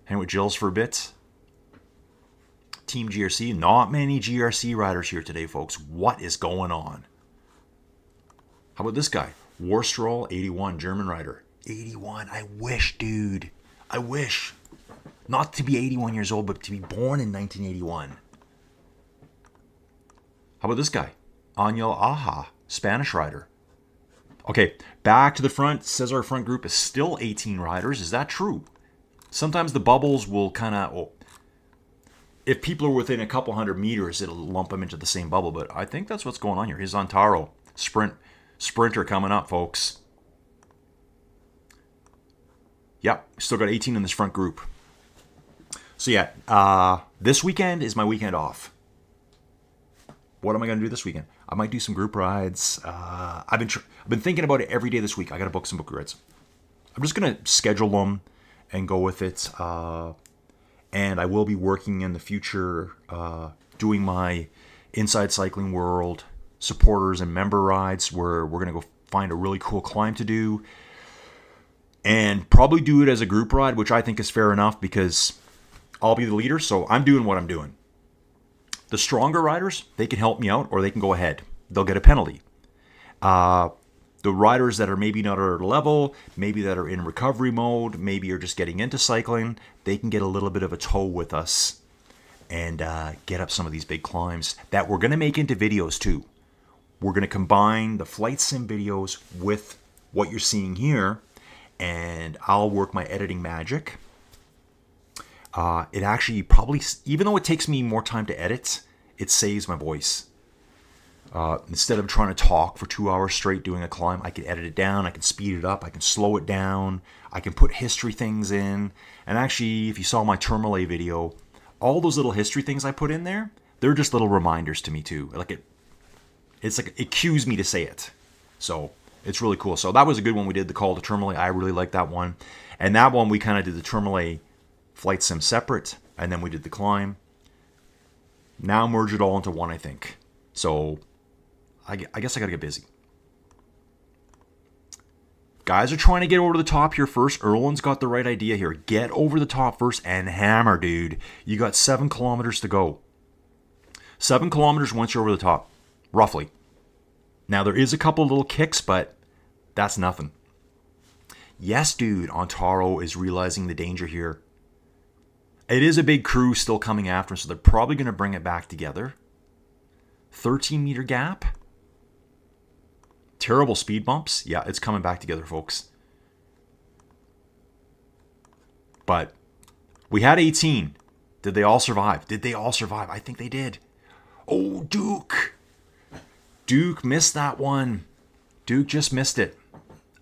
Hang with Jills for a bit. Team GRC. Not many GRC riders here today, folks. What is going on? How about this guy? Warstrol, 81, German rider. 81. I wish, dude. I wish. Not to be 81 years old, but to be born in 1981. How about this guy? Ángel Aja, Spanish rider. Okay, back to the front. Says our front group is still 18 riders. Is that true? Sometimes the bubbles will kind of... Oh, if people are within a couple hundred meters, it'll lump them into the same bubble. But I think that's what's going on here. Here's Antaro. Sprinter coming up, folks. Yep, still got 18 in this front group. So yeah, this weekend is my weekend off. what am I going to do this weekend? I might do some group rides. I've been thinking about it every day this week. I got to book some book rides. I'm just going to schedule them and go with it. And I will be working in the future, doing my Inside Cycling World supporters and member rides, where we're going to go find a really cool climb to do. And probably do it as a group ride, which I think is fair enough because I'll be the leader. So I'm doing what I'm doing. The stronger riders, they can help me out or they can go ahead. They'll get a penalty. The riders that are maybe not at our level, maybe that are in recovery mode, maybe are just getting into cycling, they can get a little bit of a tow with us and get up some of these big climbs that we're going to make into videos too. We're going to combine the flight sim videos with what you're seeing here, and I'll work my editing magic. It actually probably, even though it takes me more time to edit, it saves my voice. Instead of trying to talk for 2 hours straight doing a climb, I can edit it down, I can speed it up, I can slow it down, I can put history things in. And actually, if you saw my Tourmalet video, all those little history things I put in there, they're just little reminders to me too. It's like it cues me to say it. So it's really cool. So that was a good one. We did the call to Tourmalet. I really liked that one. And that one, we kind of did the Tourmalet flight sim separate, and then we did the climb. Now merge it all into one, I think. So I guess I gotta get busy. Guys are trying to get over to the top here first. Erlen's got the right idea here. Get over the top first and hammer, dude. You got 7 kilometers to go. 7 kilometers once you're over the top, roughly. Now there is a couple little kicks, but that's nothing. Yes, dude, Ontaro is realizing the danger here. It is a big crew still coming after, so they're probably going to bring it back together. 13-meter gap. Terrible speed bumps. Yeah, it's coming back together, folks. But we had 18. Did they all survive? Did they all survive? I think they did. Oh, Duke. Duke missed that one. Duke just missed it.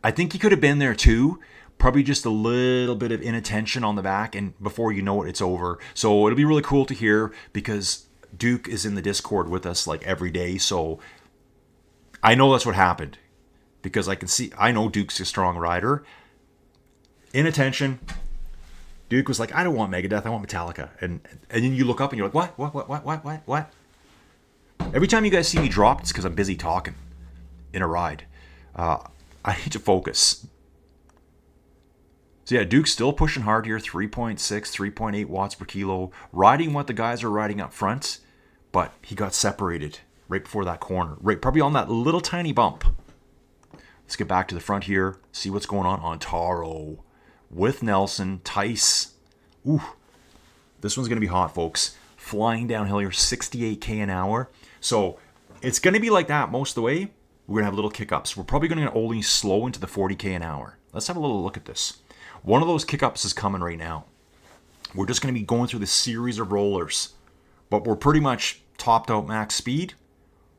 I think he could have been there too. Probably just a little bit of inattention on the back, and before you know it, it's over. So it'll be really cool to hear because Duke is in the Discord with us like every day. So I know that's what happened because I know Duke's a strong rider. Inattention. Duke was like, I don't want Megadeth, I want Metallica. And then you look up and you're like, what? Every time you guys see me drop, it's because I'm busy talking in a ride. I need to focus. So yeah, Duke's still pushing hard here, 3.6, 3.8 watts per kilo, riding what the guys are riding up front, but he got separated right before that corner, right probably on that little tiny bump. Let's get back to the front here, see what's going on Taro with Nelson, Tice. Ooh, this one's going to be hot, folks. Flying downhill here, 68k an hour. So it's going to be like that most of the way. We're going to have little kick-ups. We're probably going to only slow into the 40k an hour. Let's have a little look at this. One of those kick-ups is coming right now. We're just going to be going through this series of rollers. But we're pretty much topped out max speed.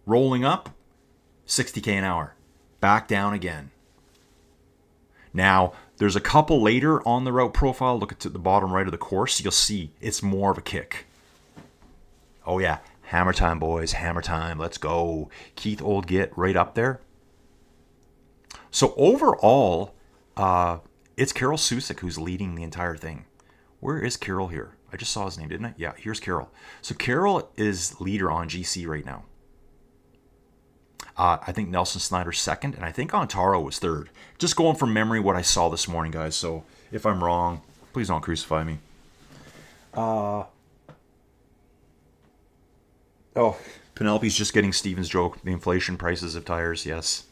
Rolling up, 60k an hour. Back down again. Now, there's a couple later on the route profile. Look at the bottom right of the course. You'll see it's more of a kick. Oh yeah, hammer time, boys. Hammer time. Let's go. Keith Oldgit right up there. So overall, it's Carol Susik who's leading the entire thing. Where is Carol here? I just saw his name, didn't I? Yeah, here's Carol. So Carol is leader on GC right now. I think Nelson Snyder's second, and I think Ontaro was third. Just going from memory what I saw this morning, guys. So if I'm wrong, please don't crucify me. Oh, Penelope's just getting Steven's joke. The inflation prices of tires, yes.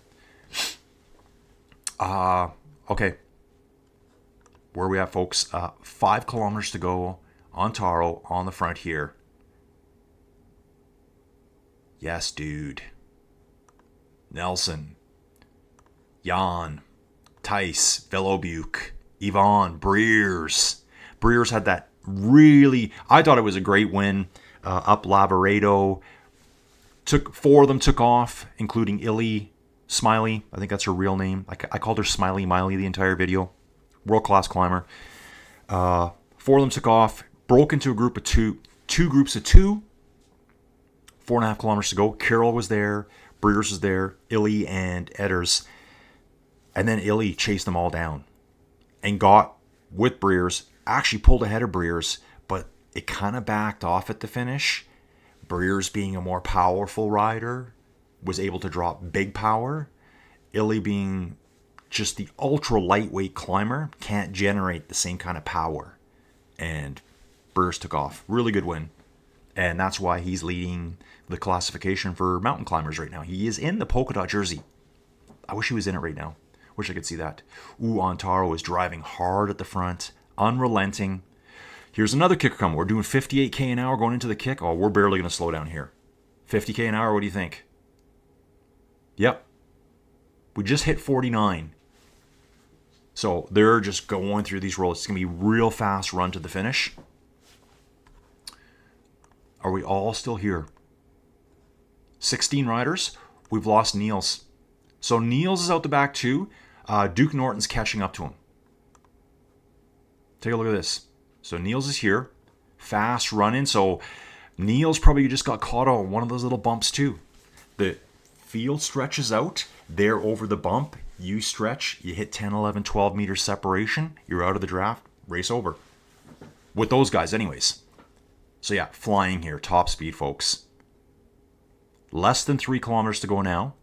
Okay. Where are we at, folks? 5 kilometers to go. Ontaro on the front here. Yes, dude. Nelson. Jan. Tice. Velobuke. Yvonne. Breers. Breers had that really... I thought it was a great win. Up Lavaredo. 4 of them took off, including Illy Smiley. I think that's her real name. I called her Smiley Miley the entire video. World-class climber. 4 of them took off. Broke into a group of 2. 2 groups of 2. 4.5 kilometers to go. Carroll was there. Breers was there. Illy and Edders. And then Illy chased them all down and got with Breers. Actually pulled ahead of Breers, but it kind of backed off at the finish. Breers, being a more powerful rider, was able to drop big power. Illy, being just the ultra lightweight climber, can't generate the same kind of power. And Breers took off. Really good win. And that's why he's leading the classification for mountain climbers right now. He is in the polka dot jersey. I wish he was in it right now. Wish I could see that. Ooh, Antaro is driving hard at the front. Unrelenting. Here's another kicker coming. We're doing 58k an hour going into the kick. Oh, we're barely going to slow down here. 50k an hour, what do you think? Yep. We just hit 49. So they're just going through these rolls. It's going to be a real fast run to the finish. Are we all still here? 16 riders. We've lost Niels. So Niels is out the back too. Duke Norton's catching up to him. Take a look at this. So Niels is here. Fast running. So Niels probably just got caught on one of those little bumps too. The field stretches out. They're over the bump. You stretch. You hit 10, 11, 12 meters separation. You're out of the draft. Race over. With those guys anyways. So yeah, flying here. Top speed, folks. Less than 3 kilometers to go now.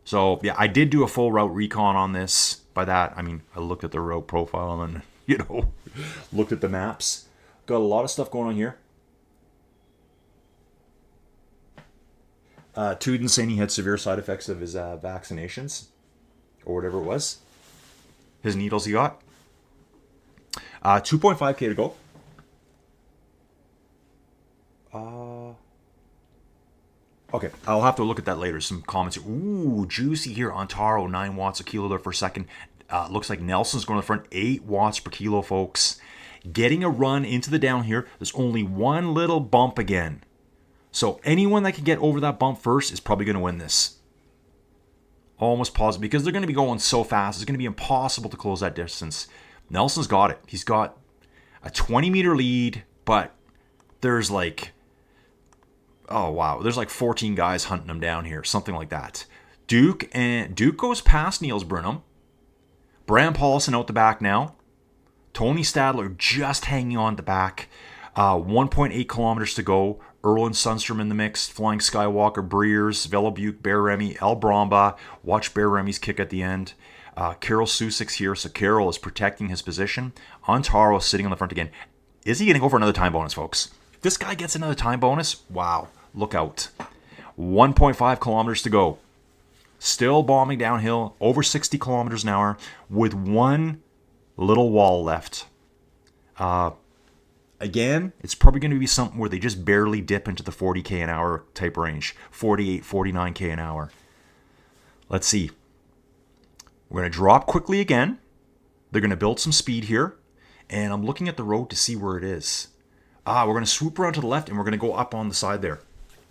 So yeah, I did do a full route recon on this. By that, I mean, I looked at the route profile and, looked at the maps. Got a lot of stuff going on here. Tuden saying he had severe side effects of his vaccinations. Or whatever it was. His needles he got. 2.5k to go. Okay, I'll have to look at that later. Some comments. Ooh, juicy here. Antaro, 9 watts a kilo there for a second. Looks like Nelson's going to the front. 8 watts per kilo, folks. Getting a run into the down here. There's only one little bump again. So anyone that can get over that bump first is probably going to win this. Almost positive. Because they're going to be going so fast. It's going to be impossible to close that distance. Nelson's got it. He's got a 20-meter lead. But there's like... Oh, wow. There's like 14 guys hunting him down here. Something like that. Duke goes past Niels Burnham. Bram Paulson out the back now. Tony Stadler just hanging on the back. 1.8 kilometers to go. Erland Sundstrom in the mix. Flying Skywalker, Breers, Velabuke, Bear Remy, El Bromba. Watch Bear Remy's kick at the end. Carroll Susik's here. So Carroll is protecting his position. Antaro sitting on the front again. Is he going to go for another time bonus, folks? If this guy gets another time bonus, wow. Look out. 1.5 kilometers to go. Still bombing downhill, over 60 kilometers an hour, with one little wall left. Again, it's probably going to be something where they just barely dip into the 40k an hour type range. 48, 49k an hour. Let's see. We're going to drop quickly again. They're going to build some speed here. And I'm looking at the road to see where it is. We're going to swoop around to the left and we're going to go up on the side there.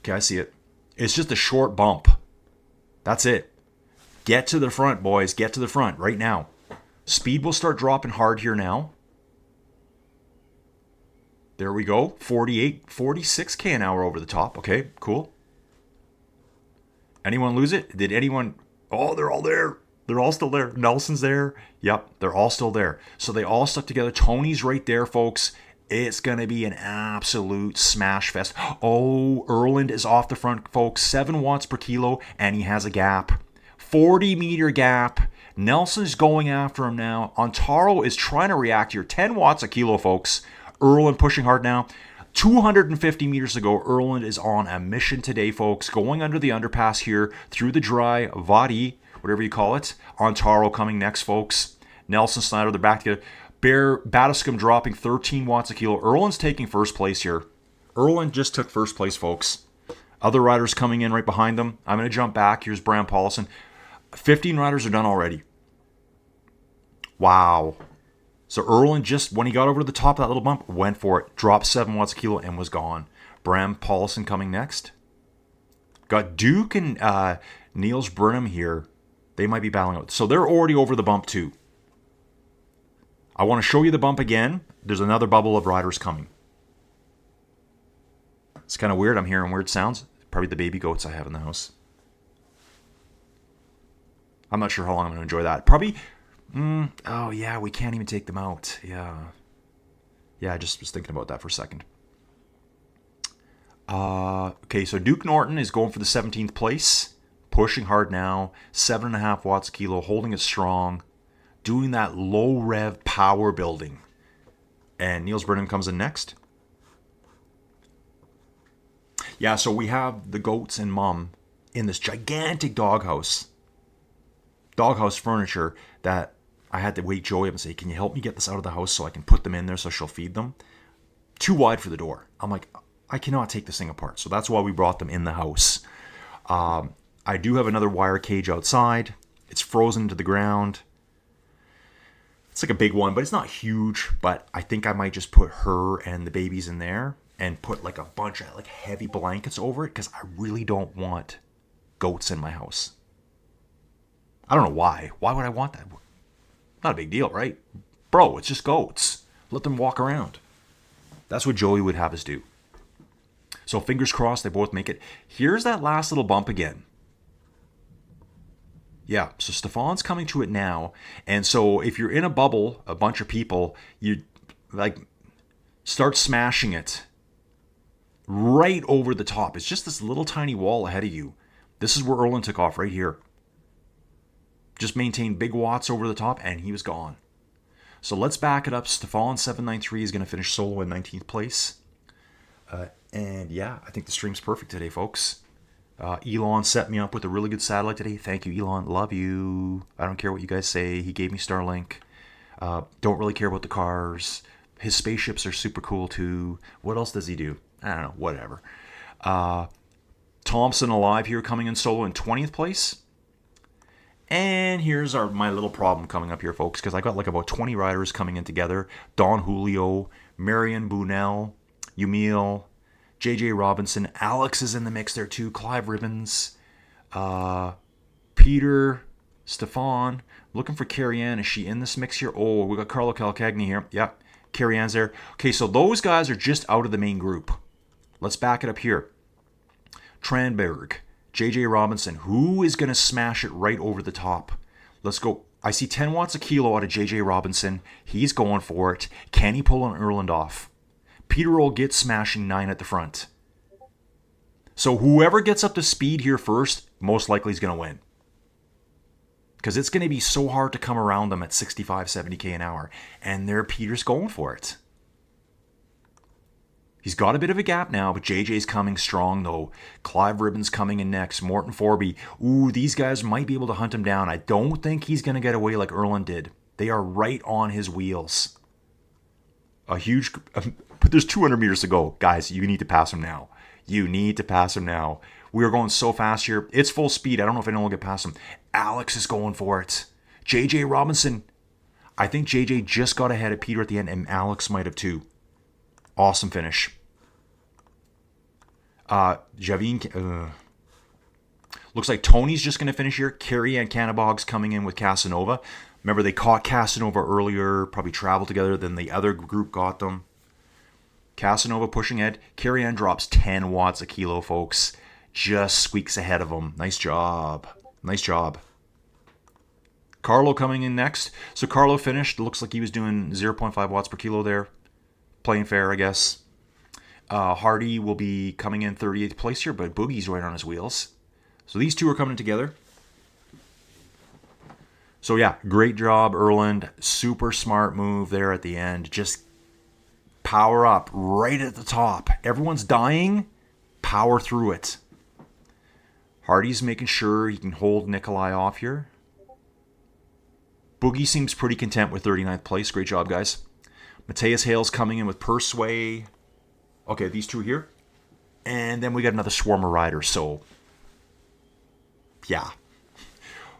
Okay, I see it. It's just a short bump. That's it. Get to the front, boys. Get to the front right now. Speed will start dropping hard here now. There we go. 48, 46k an hour over the top. Okay, cool. Anyone lose it? Did anyone... Oh, they're all there. They're all still there. Nelson's there. Yep, they're all still there. So they all stuck together. Tony's right there, folks. It's going to be an absolute smash fest. Oh, Erland is off the front, folks. 7 watts per kilo, and he has a gap. 40-meter gap. Nelson's going after him now. Antaro is trying to react here. 10 watts a kilo, folks. Erland pushing hard now. 250 meters to go. Erland is on a mission today, folks. Going under the underpass here through the dry Vadi, whatever you call it. Antaro coming next, folks. Nelson Snyder, they're back together. Bear Battiscombe dropping 13 watts a kilo. Erland's taking first place here. Erland just took first place, folks. Other riders coming in right behind them. I'm going to jump back. Here's Bram Paulson. 15 riders are done already. Wow. So Erland just, when he got over to the top of that little bump, went for it. Dropped 7 watts a kilo and was gone. Bram Paulson coming next. Got Duke and Niels Burnham here. They might be battling out. So they're already over the bump too. I want to show you the bump again. There's another bubble of riders coming. It's kind of weird. I'm hearing weird sounds. Probably the baby goats I have in the house. I'm not sure how long I'm going to enjoy that. Probably, oh yeah, we can't even take them out. Yeah. Yeah, I just was thinking about that for a second. Okay, so Duke Norton is going for the 17th place. Pushing hard now. 7.5 watts a kilo, holding it strong. Doing that low rev power building. And Niels Brennan comes in next. Yeah, so we have the goats and mom in this gigantic doghouse. Doghouse furniture that I had to wake Joey up and say, can you help me get this out of the house so I can put them in there so she'll feed them? Too wide for the door. I'm like, I cannot take this thing apart. So that's why we brought them in the house. I do have another wire cage outside. It's frozen to the ground. It's like a big one, but it's not huge. But I think I might just put her and the babies in there and put like a bunch of like heavy blankets over it because I really don't want goats in my house. I don't know why. Why would I want that? Not a big deal, right? Bro, it's just goats. Let them walk around. That's what Joey would have us do. So fingers crossed they both make it. Here's that last little bump again. Yeah, so Stefan's coming to it now. And so if you're in a bubble, a bunch of people, you like start smashing it right over the top. It's just this little tiny wall ahead of you. This is where Erlen took off, right here. Just maintained big watts over the top, and he was gone. So let's back it up. Stefan 793 is going to finish solo in 19th place. And yeah, I think the stream's perfect today, folks. Elon set me up with a really good satellite today. Thank you, Elon. Love you. I don't care what you guys say. He gave me Starlink. Don't really care about the cars. His spaceships are super cool too. What else does he do? I don't know. Whatever. Thompson Alive here coming in solo in 20th place. And here's my little problem coming up here, folks, because I got like about 20 riders coming in together. Don Julio, Marion Bunel, Yumil, JJ Robinson, Alex is in the mix there too, Clive Ribbons, Peter, Stefan, looking for Carrie Ann. Is she in this mix here? Oh, we got Carlo Calcagni here. Yep, Carrie Ann's there. Okay, so those guys are just out of the main group. Let's back it up here. Tranberg, JJ Robinson, who is going to smash it right over the top? Let's go. I see 10 watts a kilo out of JJ Robinson. He's going for it. Can he pull an Erland off? Peter will get smashing 9 at the front. So whoever gets up to speed here first, most likely is going to win. Because it's going to be so hard to come around them at 65, 70k an hour. And there Peter's going for it. He's got a bit of a gap now, but JJ's coming strong though. Clive Ribbons coming in next. Morton Forby. Ooh, these guys might be able to hunt him down. I don't think he's going to get away like Erlen did. They are right on his wheels. But there's 200 meters to go. Guys, you need to pass him now. You need to pass him now. We are going so fast here. It's full speed. I don't know if anyone will get past him. Alex is going for it. JJ Robinson. I think JJ just got ahead of Peter at the end, and Alex might have too. Awesome finish. Javine. Looks like Tony's just going to finish here. Carrie Ann Cannabog's coming in with Casanova. Remember, they caught Casanova earlier, probably traveled together, then the other group got them. Casanova pushing ahead. Carrie Ann drops 10 watts a kilo, folks. Just squeaks ahead of them. Nice job. Nice job. Carlo coming in next. So Carlo finished. Looks like he was doing 0.5 watts per kilo there. Playing fair, I guess. Hardy will be coming in 38th place here, but Boogie's right on his wheels. So these two are coming together. So yeah, great job, Erland. Super smart move there at the end. Just power up right at the top. Everyone's dying. Power through it. Hardy's making sure he can hold Nikolai off here. Boogie seems pretty content with 39th place. Great job, guys. Mateus Hale's coming in with Persway. Okay, these two here. And then we got another swarm of riders. So, yeah.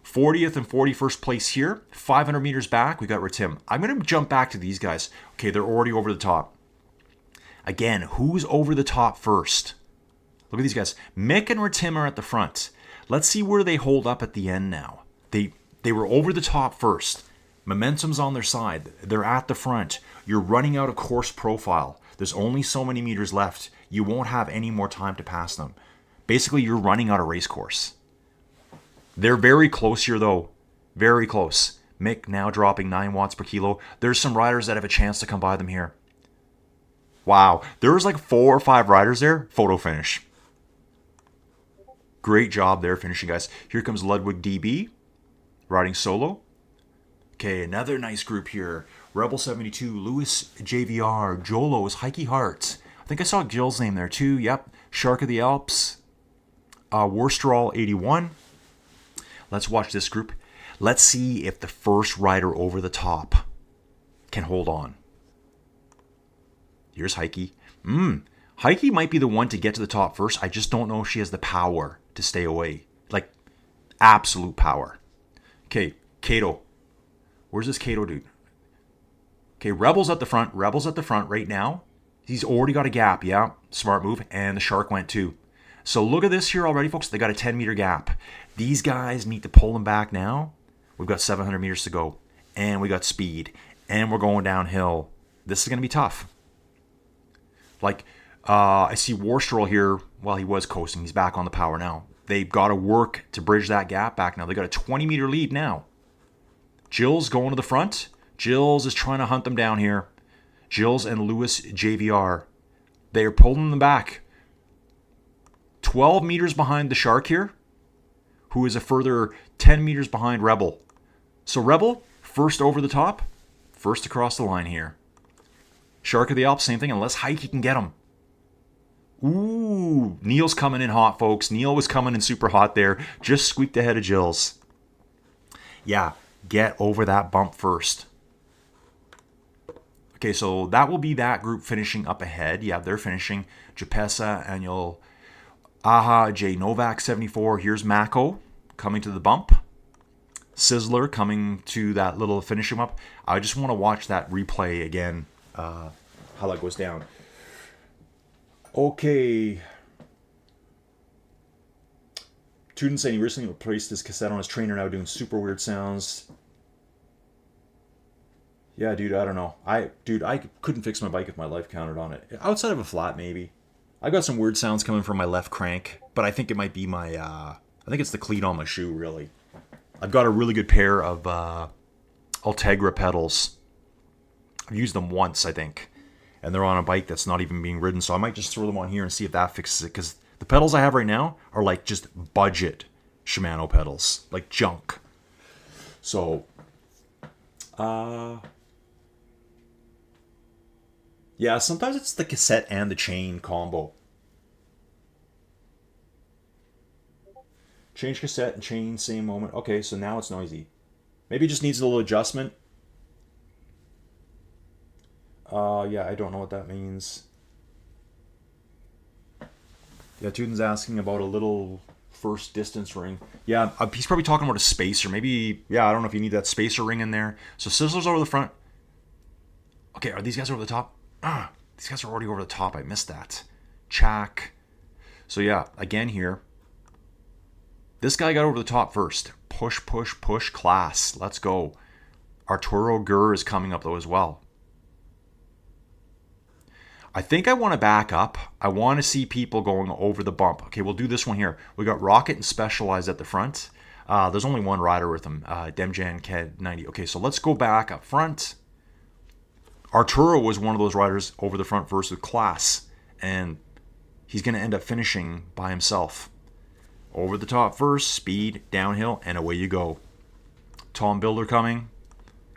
40th and 41st place here. 500 meters back, we got Ratim. I'm going to jump back to these guys. Okay, they're already over the top. Again, who's over the top first? Look at these guys. Mick and Ratim are at the front. Let's see where they hold up at the end now. They were over the top first. Momentum's on their side. They're at the front. You're running out of course profile. There's only so many meters left. You won't have any more time to pass them. Basically, you're running out of race course. They're very close here, though. Very close. Mick now dropping 9 watts per kilo. There's some riders that have a chance to come by them here. Wow. There was like 4 or 5 riders there. Photo finish. Great job there finishing, guys. Here comes Ludwig DB. Riding solo. Okay, another nice group here. Rebel 72, Lewis JVR, Jolos, Heike Hart. I think I saw Jill's name there too. Yep. Shark of the Alps. Worsterall 81. Let's watch this group. Let's see if the first rider over the top can hold on. Here's Heike. Heike might be the one to get to the top first. I just don't know if she has the power to stay away. Like, absolute power. Okay, Kato. Where's this Kato dude? Okay, Rebel's at the front. Rebel's at the front right now. He's already got a gap. Yeah, smart move. And the Shark went too. So look at this here already, folks. They got a 10-meter gap. These guys need to pull them back now. We've got 700 meters to go. And we got speed. And we're going downhill. This is going to be tough. Like, I see Worsterall here. Well, he was coasting. He's back on the power now. They've got to work to bridge that gap back now. They got a 20-meter lead now. Jill's going to the front. Jill's is trying to hunt them down here. Jill's and Lewis JVR. They are pulling them back. 12 meters behind the Shark here, who is a further 10 meters behind Rebel. So Rebel, first over the top, first across the line here. Shark of the Alps, same thing, unless Heike can get him. Ooh, Neil's coming in hot, folks. Neil was coming in super hot there. Just squeaked ahead of Jill's. Yeah, get over that bump first. Okay, so that will be that group finishing up ahead. Yeah, they're finishing. Japesa, Annual, Aha, J Novak 74. Here's Mako coming to the bump. Sizzler coming to that little finish him up. I just want to watch that replay again, how that goes down. Okay. Tuden saying he recently replaced his cassette on his trainer, now doing super weird sounds. Yeah, dude, I don't know. I couldn't fix my bike if my life counted on it. Outside of a flat, maybe. I've got some weird sounds coming from my left crank, but I think it might be my, I think it's the cleat on my shoe, really. I've got a really good pair of Ultegra pedals. I've used them once, I think. And they're on a bike that's not even being ridden, so I might just throw them on here and see if that fixes it. Because the pedals I have right now are like just budget Shimano pedals. Like junk. So, yeah, sometimes it's the cassette and the chain combo. Change cassette and chain, same moment. Okay, so now it's noisy. Maybe it just needs a little adjustment. Yeah, I don't know what that means. Yeah, Tuden's asking about a little first distance ring. Yeah, he's probably talking about a spacer. Maybe, yeah, I don't know if you need that spacer ring in there. So Sizzler's over the front. Okay, are these guys over the top? These guys are already over the top. I missed that. Chak. So yeah, again here. This guy got over the top first. Push, push, push, class. Let's go. Arturo Gurr is coming up though as well. I think I want to back up. I want to see people going over the bump. Okay, we'll do this one here. We got Rocket and Specialized at the front. There's only one rider with them. Demjan Ked 90. Okay, so let's go back up front. Arturo was one of those riders over the front first with class. And he's going to end up finishing by himself. Over the top first, speed, downhill, and away you go. Tom Builder coming.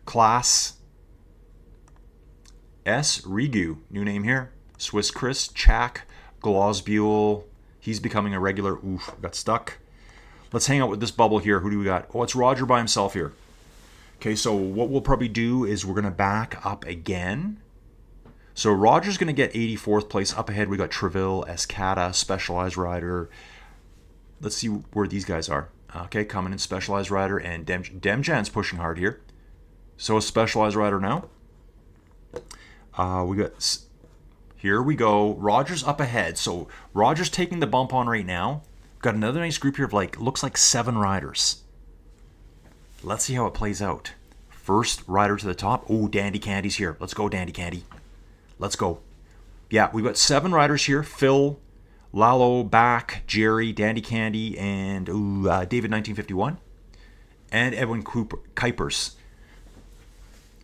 Class. S. Rigu, new name here. Swiss Chris, Chak, Glosbuel. He's becoming a regular. Oof, got stuck. Let's hang out with this bubble here. Who do we got? Oh, it's Roger by himself here. Okay, so what we'll probably do is we're going to back up again. So Roger's going to get 84th place. Up ahead, we got Treville, Escada, Specialized Rider. Let's see where these guys are. Okay, coming in Specialized Rider, and Demjan's pushing hard here. So a Specialized Rider now. We got, here we go. Roger's up ahead. So Roger's taking the bump on right now. We've got another nice group here of looks like 7 riders. Let's see how it plays out. First rider to the top. Oh, Dandy Candy's here. Let's go, Dandy Candy. Let's go. Yeah, we've got 7 riders here. Phil, Lalo, Back, Jerry, Dandy Candy, and David 1951. And Edwin Kuipers.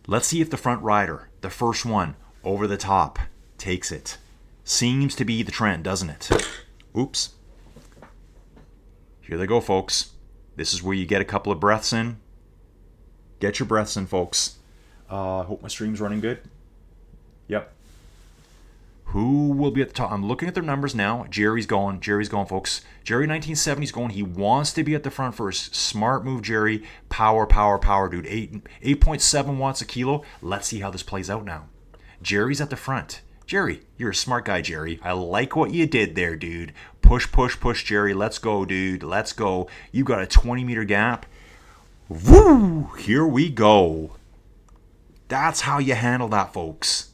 Let's see if the front rider, the first one, over the top, takes it. Seems to be the trend, doesn't it? Oops. Here they go, folks. This is where you get a couple of breaths in. Get your breaths in, folks. Hope my stream's running good. Yep. Who will be at the top? I'm looking at their numbers now. Jerry's going, folks. Jerry 1970's going. He wants to be at the front first. Smart move, Jerry. Power, dude. 8.7 watts a kilo. Let's see how this plays out now. Jerry's at the front. Jerry, you're a smart guy, Jerry. I like what you did there, dude. Push, Jerry. Let's go, dude. Let's go. You got a 20-meter gap. Woo! Here we go. That's how you handle that, folks.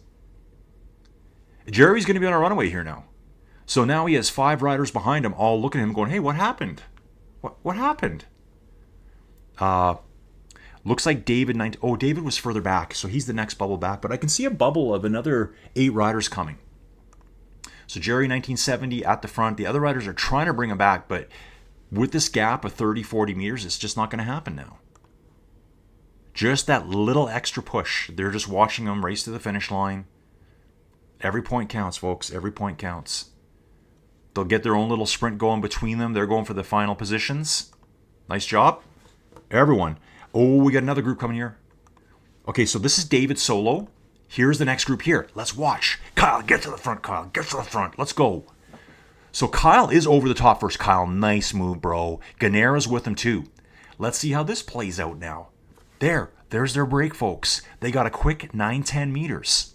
Jerry's going to be on a runaway here now. So now he has 5 riders behind him, all looking at him going, hey, what happened? What happened? Looks like David... David was further back, so he's the next bubble back. But I can see a bubble of another 8 riders coming. So Jerry 1970 at the front. The other riders are trying to bring him back, but with this gap of 30, 40 meters, it's just not going to happen now. Just that little extra push. They're just watching him race to the finish line. Every point counts, folks. Every point counts. They'll get their own little sprint going between them. They're going for the final positions. Nice job. Everyone. Oh, we got another group coming here. Okay, so this is David solo. Here's the next group here. Let's watch. Kyle, get to the front, Kyle. Get to the front. Let's go. So Kyle is over the top first. Kyle, nice move, bro. Ganera's with him too. Let's see how this plays out now. There's their break, folks. They got a quick 9-10 meters.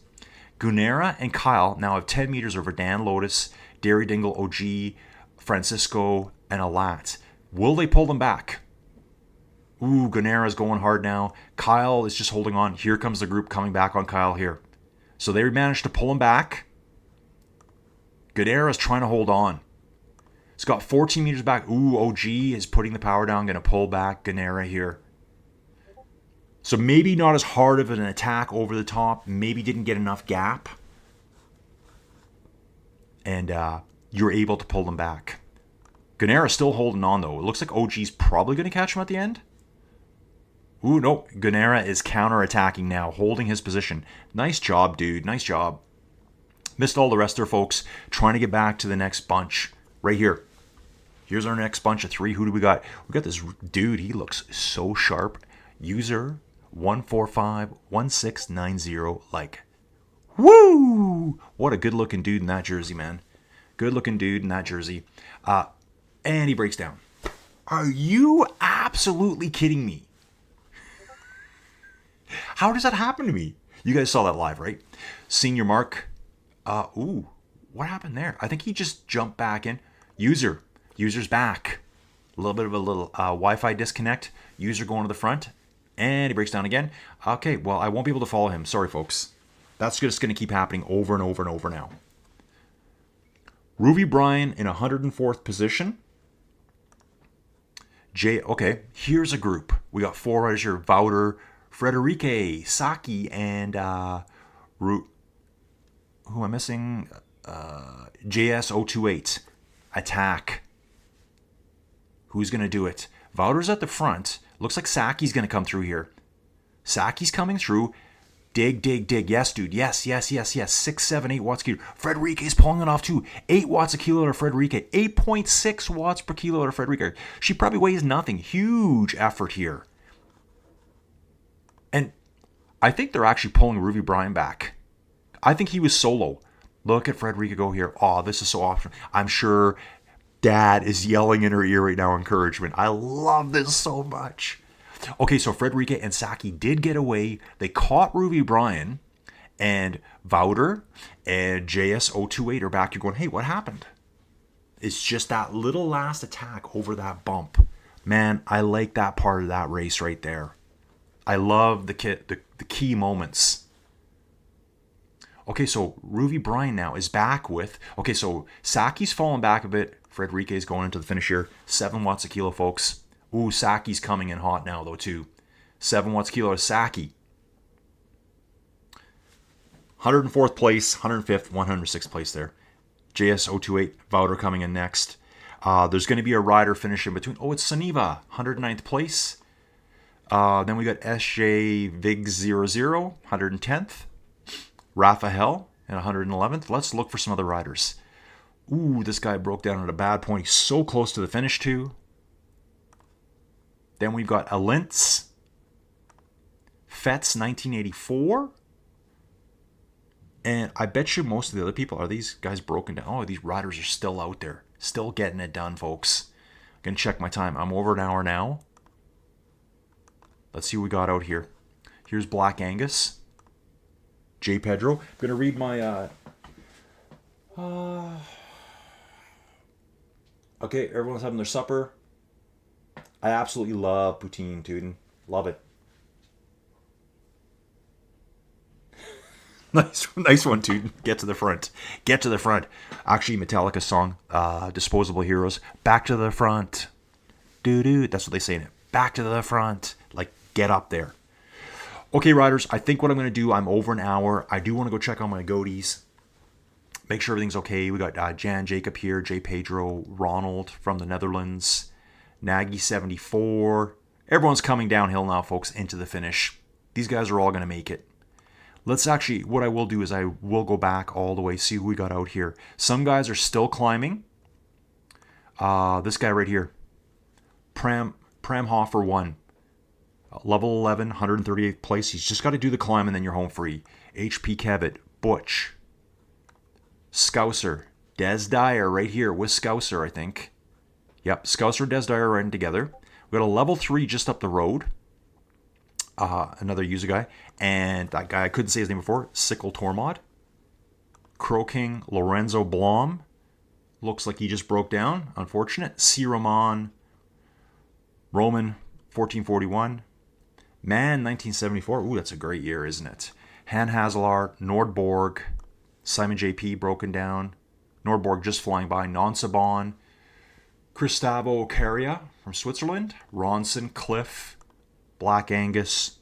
Gunera and Kyle now have 10 meters over Dan Lotus, Derry Dingle, OG, Francisco, and Alat. Will they pull them back? Ooh, Gunera's going hard now. Kyle is just holding on. Here comes the group coming back on Kyle here. So they managed to pull him back. Gunera's trying to hold on. It's got 14 meters back. Ooh, OG is putting the power down. Going to pull back Gunera here. So maybe not as hard of an attack over the top. Maybe didn't get enough gap. And you're able to pull them back. Gunera's still holding on, though. It looks like OG's probably going to catch him at the end. Ooh, no. Gunera is counter-attacking now, holding his position. Nice job, dude. Nice job. Missed all the rest there, folks. Trying to get back to the next bunch. Right here. Here's our next bunch of 3. Who do we got? We got this dude. He looks so sharp. User 1451690. Like, woo! What a good-looking dude in that jersey, man. Good-looking dude in that jersey. And he breaks down. Are you absolutely kidding me? How does that happen to me? You guys saw that live, right? Senior Mark. Ooh, what happened there? I think he just jumped back in. User's back. A little bit of a Wi-Fi disconnect. User going to the front. And he breaks down again. Okay, well, I won't be able to follow him. Sorry, folks. That's just going to keep happening over and over and over now. Ruby Bryan in 104th position. Okay, here's a group. We got 4 riders here. Wouter, Frederique, Saki, and who am I missing? JS028. Attack. Who's going to do it? Wouter's at the front. Looks like Saki's going to come through here. Saki's coming through. Dig. Yes, dude. Yes. 6, 7, 8 watts a kilo. Frederique's pulling it off too. 8 watts a kilo to Frederique. 8.6 watts per kilo to Frederique. She probably weighs nothing. Huge effort here. And I think they're actually pulling Ruby Bryan back. I think he was solo. Look at Frederique go here. Oh, this is so awesome. I'm sure Dad is yelling in her ear right now, encouragement. I love this so much. Okay, so Frederique and Saki did get away. They caught Ruby Bryan, and Wouter and JS028 are back. You're going, hey, what happened? It's just that little last attack over that bump. Man, I like that part of that race right there. I love the key moments. Okay, so Ruby Bryan now is back with... Okay, so Saki's falling back a bit. Frederique is going into the finish here. 7 watts a kilo, folks. Ooh, Saki's coming in hot now, though, too. 7 watts a kilo to Saki. 104th place, 105th, 106th place there. JS028, Wouter coming in next. There's going to be a rider finishing between. Oh, it's Suniva, 109th place. Then we got SJ Vig00, 110th. Raphael at 111th. Let's look for some other riders. Ooh, this guy broke down at a bad point. He's so close to the finish too. Then we've got Alintz. Fetz 1984. And I bet you most of the other people, are these guys broken down? Oh, these riders are still out there. Still getting it done, folks. I'm going to check my time. I'm over an hour now. Let's see what we got out here. Here's Black Angus. J. Pedro. I'm going to read my... Okay, everyone's having their supper. I absolutely love poutine, Tuden. Love it. Nice one, Tuden. Get to the front. Get to the front. Actually, Metallica's song, Disposable Heroes. Back to the front. Doo-doo. That's what they say in it. Back to the front. Like, get up there. Okay, riders, I think what I'm going to do, I'm over an hour. I do want to go check on my goatees. Make sure everything's okay. We got Jan Jacob here, J. Pedro, Ronald from the Netherlands, Nagy 74. Everyone's coming downhill now, folks, into the finish. These guys are all going to make it. Let's actually, what I will do is I will go back all the way, see who we got out here. Some guys are still climbing. This guy right here, Pramhofer 1. Level 11, 138th place. He's just got to do the climb and then you're home free. HP Kevitt, Butch, Scouser, Des Dyer right here with Scouser, I think. Yep, Scouser, Des Dyer riding together. We got a level 3 just up the road. Another user guy. And that guy, I couldn't say his name before, Sickle Tormod. Crow King, Lorenzo Blom. Looks like he just broke down. Unfortunate. C. Roman, 1441. Man, 1974. Ooh, that's a great year, isn't it? Han Haselar, Nordborg, Simon JP broken down. Nordborg just flying by. Nonsabon, Gustavo Caria from Switzerland. Ronson, Cliff, Black Angus,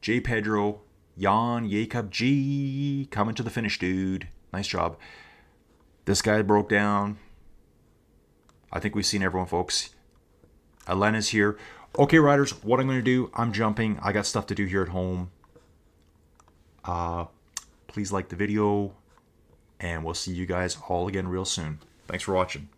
J. Pedro, Jan Jacob G. Coming to the finish, dude. Nice job. This guy broke down. I think we've seen everyone, folks. Elena's here. Okay, riders, what I'm going to do, I'm jumping. I got stuff to do here at home. Please like the video, and we'll see you guys all again real soon. Thanks for watching.